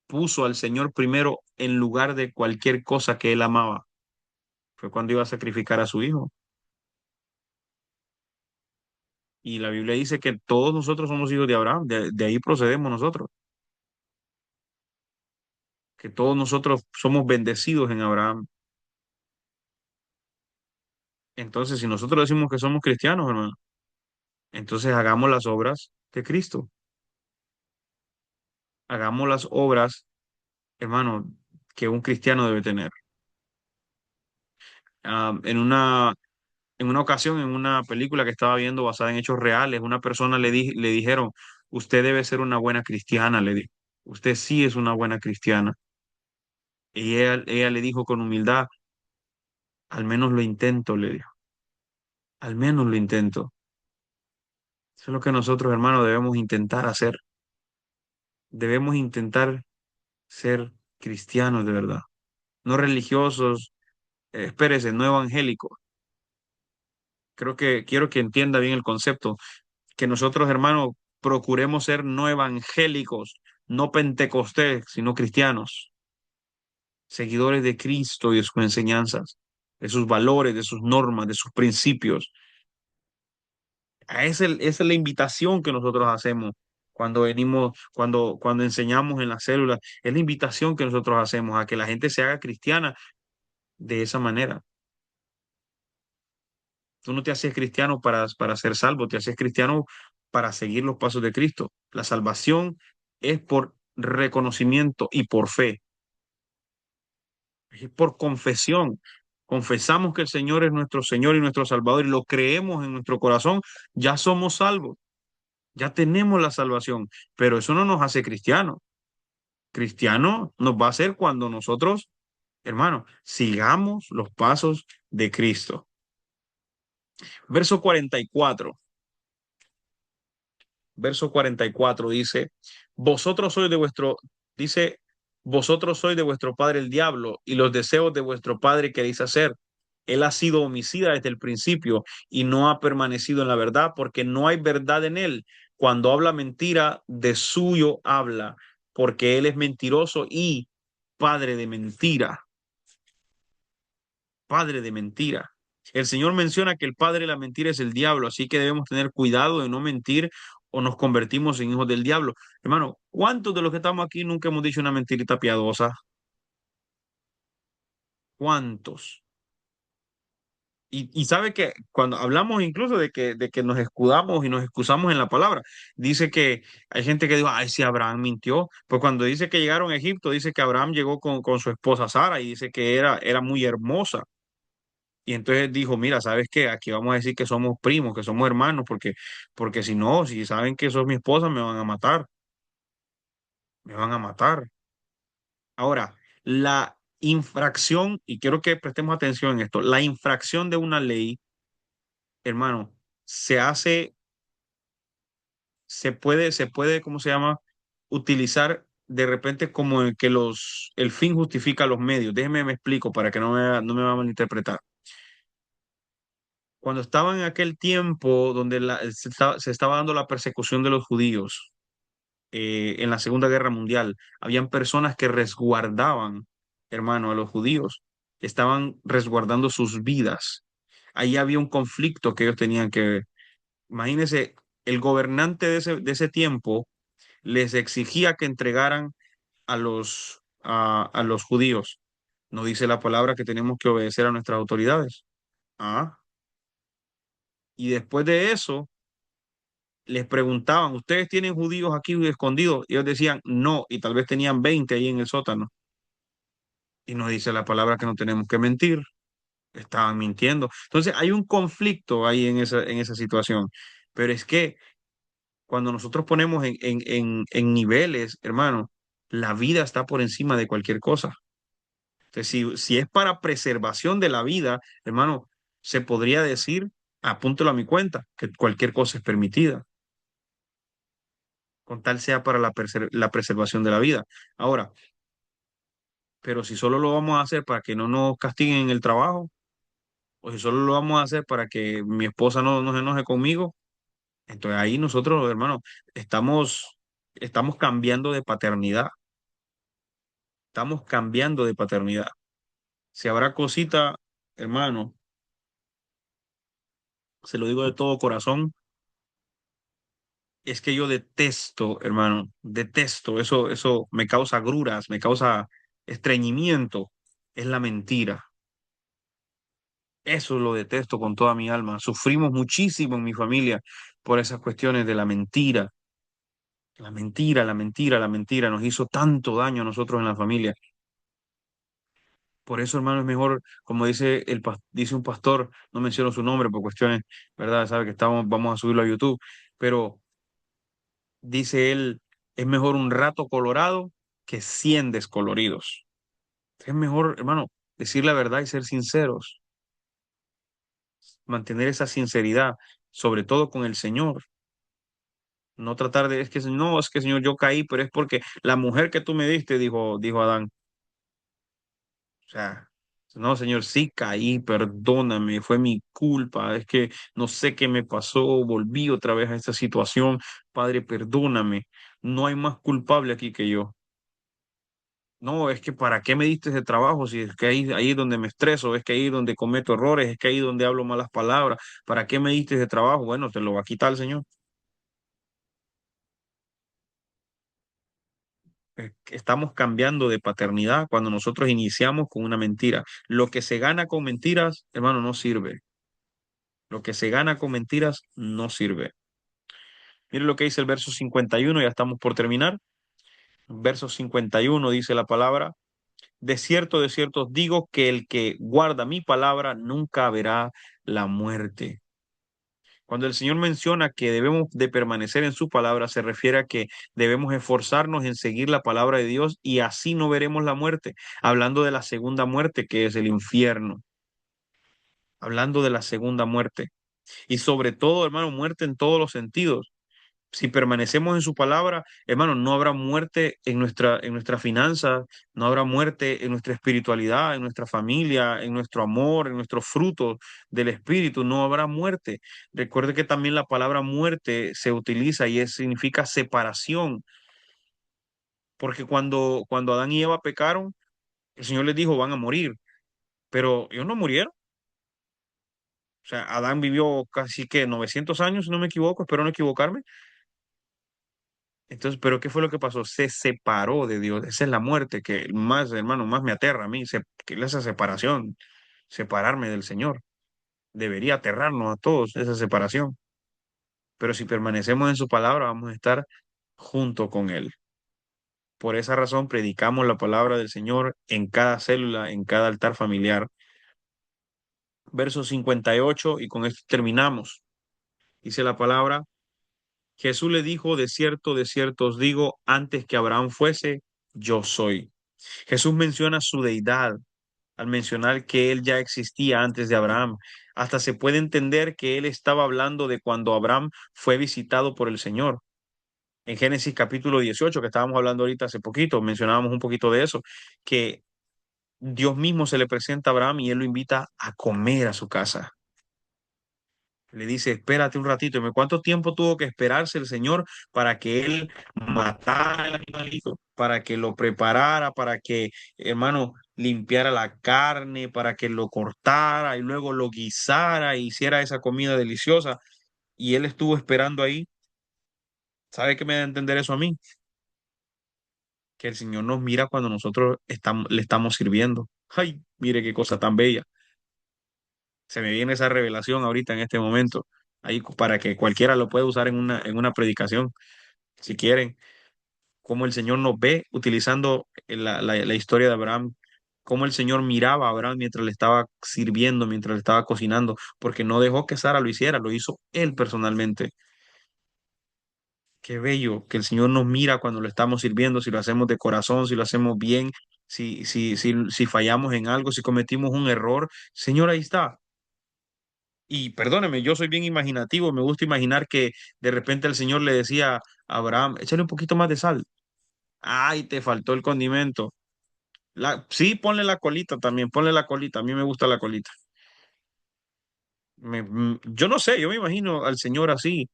Speaker 1: puso al Señor primero en lugar de cualquier cosa que él amaba. Fue cuando iba a sacrificar a su hijo. Y la Biblia dice que todos nosotros somos hijos de Abraham. De ahí procedemos nosotros. Que todos nosotros somos bendecidos en Abraham. Entonces, si nosotros decimos que somos cristianos, hermano, entonces hagamos las obras de Cristo. Hagamos las obras, hermano, que un cristiano debe tener. Ah, en una ocasión, en una película que estaba viendo basada en hechos reales, una persona le dijeron, usted debe ser una buena cristiana, le dijo. Usted sí es una buena cristiana. Y ella le dijo con humildad, al menos lo intento, le dijo. Al menos lo intento. Eso es lo que nosotros, hermanos, debemos intentar hacer. Debemos intentar ser cristianos de verdad, no religiosos, espérese, no evangélicos. Creo que quiero que entienda bien el concepto, que nosotros, hermanos, procuremos ser no evangélicos, no pentecostés, sino cristianos, seguidores de Cristo y de sus enseñanzas, de sus valores, de sus normas, de sus principios. Esa es la invitación que nosotros hacemos cuando venimos, cuando enseñamos en las células. Es la invitación que nosotros hacemos a que la gente se haga cristiana de esa manera. Tú no te haces cristiano para ser salvo, te haces cristiano para seguir los pasos de Cristo. La salvación es por reconocimiento y por fe, es por confesión. Confesamos que el Señor es nuestro Señor y nuestro Salvador y lo creemos en nuestro corazón, ya somos salvos, ya tenemos la salvación, pero eso no nos hace cristianos. Cristiano nos va a hacer cuando nosotros, hermano, sigamos los pasos de Cristo. Verso 44. Verso 44 dice, vosotros sois de vuestro, dice, vosotros sois de vuestro padre el diablo y los deseos de vuestro padre queréis hacer. Él ha sido homicida desde el principio y no ha permanecido en la verdad porque no hay verdad en él. Cuando habla mentira, de suyo habla, porque él es mentiroso y padre de mentira, padre de mentira. El Señor menciona que el padre de la mentira es el diablo, así que debemos tener cuidado de no mentir o nos convertimos en hijos del diablo. Hermano, ¿cuántos de los que estamos aquí nunca hemos dicho una mentirita piadosa? ¿Cuántos? Y sabe que cuando hablamos incluso de que nos escudamos y nos excusamos en la palabra, dice que hay gente que dice, ay, si Abraham mintió, pues cuando dice que llegaron a Egipto, dice que Abraham llegó con su esposa Sara y dice que era muy hermosa. Y entonces dijo, mira, ¿sabes qué? Aquí vamos a decir que somos primos, que somos hermanos, porque si no, si saben que sos mi esposa, me van a matar, me van a matar. Ahora, la infracción, y quiero que prestemos atención en esto, la infracción de una ley, hermano, se hace, se puede, ¿cómo se llama? Utilizar de repente como el que el fin justifica los medios. Déjeme me explico para que no me va a malinterpretar. Cuando estaba en aquel tiempo donde se estaba dando la persecución de los judíos en la Segunda Guerra Mundial, habían personas que resguardaban, hermano, a los judíos, estaban resguardando sus vidas. Ahí había un conflicto que ellos tenían que, imagínense, el gobernante de ese tiempo les exigía que entregaran a los judíos. No dice la palabra que tenemos que obedecer a nuestras autoridades. Ah, y después de eso les preguntaban, ¿ustedes tienen judíos aquí escondidos? Y ellos decían, no, y tal vez tenían 20 ahí en el sótano. Y nos dice la palabra que no tenemos que mentir, estaban mintiendo. Entonces hay un conflicto ahí en esa situación. Pero es que cuando nosotros ponemos en niveles, hermano, la vida está por encima de cualquier cosa. Entonces, si es para preservación de la vida, hermano, se podría decir, apúntelo a mi cuenta, que cualquier cosa es permitida con tal sea para la preservación de la vida. Ahora, pero si solo lo vamos a hacer para que no nos castiguen en el trabajo, o si solo lo vamos a hacer para que mi esposa no se enoje conmigo, entonces ahí nosotros, hermano, estamos cambiando de paternidad, estamos cambiando de paternidad. Si habrá cosita, hermano, se lo digo de todo corazón, es que yo detesto, hermano, detesto, eso me causa agruras, me causa estreñimiento, es la mentira. Eso lo detesto con toda mi alma. Sufrimos muchísimo en mi familia por esas cuestiones de la mentira. La mentira, la mentira, la mentira nos hizo tanto daño a nosotros en la familia. Por eso, hermano, es mejor, como dice dice un pastor, no menciono su nombre por cuestiones, ¿verdad? Sabe que vamos a subirlo a YouTube, pero dice él, es mejor un rato colorado que 100 descoloridos. Es mejor, hermano, decir la verdad y ser sinceros, mantener esa sinceridad, sobre todo con el Señor. No tratar de, es que no, es que Señor, yo caí, pero es porque la mujer que tú me diste, dijo Adán. O sea, no, Señor, sí caí, perdóname, fue mi culpa, es que no sé qué me pasó, volví otra vez a esta situación. Padre, perdóname, no hay más culpable aquí que yo. No, es que ¿para qué me diste ese trabajo? Si es que ahí es donde me estreso, es que ahí es donde cometo errores, es que ahí es donde hablo malas palabras. ¿Para qué me diste ese trabajo? Bueno, te lo va a quitar el Señor. Estamos cambiando de paternidad cuando nosotros iniciamos con una mentira. Lo que se gana con mentiras, hermano, no sirve. Lo que se gana con mentiras no sirve. Mire lo que dice el verso 51, ya estamos por terminar. Verso 51 dice la palabra, de cierto os digo que el que guarda mi palabra nunca verá la muerte. Cuando el Señor menciona que debemos de permanecer en su palabra, se refiere a que debemos esforzarnos en seguir la palabra de Dios y así no veremos la muerte. Hablando de la segunda muerte, que es el infierno. Hablando de la segunda muerte. Y sobre todo, hermano, muerte en todos los sentidos. Si permanecemos en su palabra, hermano, no habrá muerte en nuestra finanza, no habrá muerte en nuestra espiritualidad, en nuestra familia, en nuestro amor, en nuestros frutos del espíritu, no habrá muerte. Recuerde que también la palabra muerte se utiliza y significa separación, porque cuando Adán y Eva pecaron, el Señor les dijo, van a morir, pero ellos no murieron. O sea, Adán vivió casi que 900 años, si no me equivoco, espero no equivocarme. Entonces, pero ¿qué fue lo que pasó? Se separó de Dios. Esa es la muerte que más, hermano, más me aterra a mí, que es esa separación, separarme del Señor. Debería aterrarnos a todos esa separación. Pero si permanecemos en su palabra, vamos a estar junto con Él. Por esa razón, predicamos la palabra del Señor en cada célula, en cada altar familiar. Verso 58, y con esto terminamos. Dice la palabra, Jesús le dijo, de cierto os digo, antes que Abraham fuese, yo soy. Jesús menciona su deidad al mencionar que él ya existía antes de Abraham. Hasta se puede entender que él estaba hablando de cuando Abraham fue visitado por el Señor. En Génesis capítulo 18, que estábamos hablando ahorita hace poquito, mencionábamos un poquito de eso, que Dios mismo se le presenta a Abraham y él lo invita a comer a su casa. Le dice, espérate un ratito. ¿Cuánto tiempo tuvo que esperarse el Señor para que él matara el animalito, para que lo preparara, para que, hermano, limpiara la carne, para que lo cortara y luego lo guisara e hiciera esa comida deliciosa? Y él estuvo esperando ahí. ¿Sabe qué me da a entender eso a mí? Que el Señor nos mira cuando nosotros le estamos sirviendo. Ay, mire qué cosa tan bella. Se me viene esa revelación ahorita en este momento, ahí para que cualquiera lo pueda usar en una predicación, si quieren, cómo el Señor nos ve utilizando la historia de Abraham, cómo el Señor miraba a Abraham mientras le estaba sirviendo, mientras le estaba cocinando, porque no dejó que Sara lo hiciera, lo hizo él personalmente. Qué bello que el Señor nos mira cuando lo estamos sirviendo, si lo hacemos de corazón, si lo hacemos bien, si fallamos en algo, si cometimos un error. Señor, ahí está. Y perdóneme, yo soy bien imaginativo, me gusta imaginar que de repente el Señor le decía a Abraham, échale un poquito más de sal. Ay, te faltó el condimento. Sí, ponle la colita también, ponle la colita, a mí me gusta la colita. Yo no sé, yo me imagino al Señor así,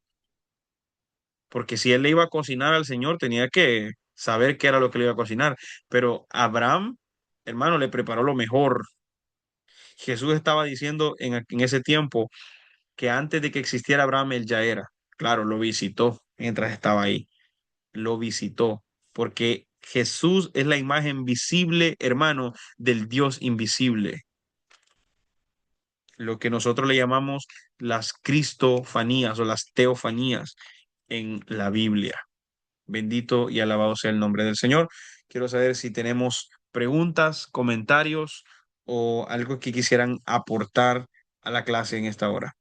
Speaker 1: porque si él le iba a cocinar al Señor, tenía que saber qué era lo que le iba a cocinar. Pero Abraham, hermano, le preparó lo mejor. Jesús estaba diciendo en ese tiempo que antes de que existiera Abraham, él ya era. Claro, lo visitó mientras estaba ahí. Lo visitó, porque Jesús es la imagen visible, hermano, del Dios invisible, lo que nosotros le llamamos las cristofanías o las teofanías en la Biblia. Bendito y alabado sea el nombre del Señor. Quiero saber si tenemos preguntas, comentarios o algo que quisieran aportar a la clase en esta hora.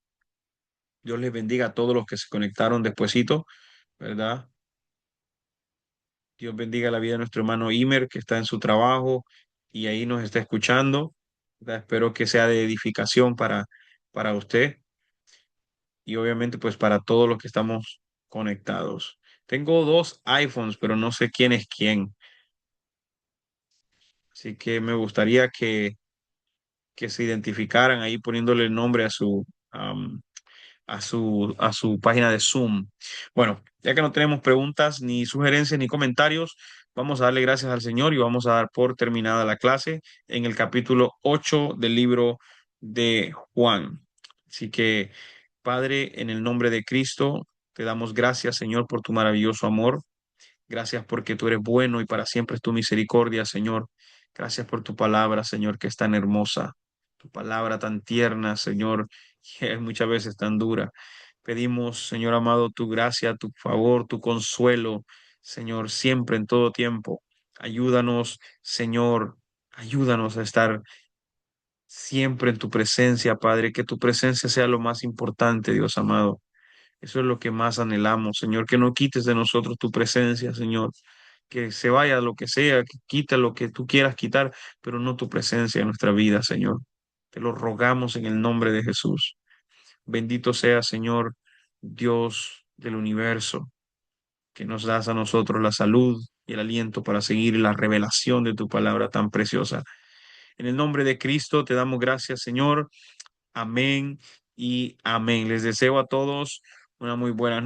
Speaker 1: Dios les bendiga a todos los que se conectaron despuesito, ¿verdad? Dios bendiga la vida de nuestro hermano Imer, que está en su trabajo y ahí nos está escuchando, ¿verdad? Espero que sea de edificación para usted y obviamente pues para todos los que estamos conectados. Tengo dos iPhones, pero no sé quién es quién. Así que me gustaría que se identificaran ahí poniéndole el nombre a su página de Zoom. Bueno, ya que no tenemos preguntas, ni sugerencias, ni comentarios, vamos a darle gracias al Señor y vamos a dar por terminada la clase en el capítulo 8 del libro de Juan. Así que, Padre, en el nombre de Cristo, te damos gracias, Señor, por tu maravilloso amor. Gracias porque tú eres bueno y para siempre es tu misericordia, Señor. Gracias por tu palabra, Señor, que es tan hermosa. Tu palabra tan tierna, Señor, que es muchas veces tan dura. Pedimos, Señor amado, tu gracia, tu favor, tu consuelo, Señor, siempre en todo tiempo. Ayúdanos, Señor, ayúdanos a estar siempre en tu presencia, Padre, que tu presencia sea lo más importante, Dios amado. Eso es lo que más anhelamos, Señor, que no quites de nosotros tu presencia, Señor, que se vaya lo que sea, que quita lo que tú quieras quitar, pero no tu presencia en nuestra vida, Señor. Te lo rogamos en el nombre de Jesús. Bendito sea, Señor, Dios del universo, que nos das a nosotros la salud y el aliento para seguir la revelación de tu palabra tan preciosa. En el nombre de Cristo te damos gracias, Señor. Amén y amén. Les deseo a todos una muy buena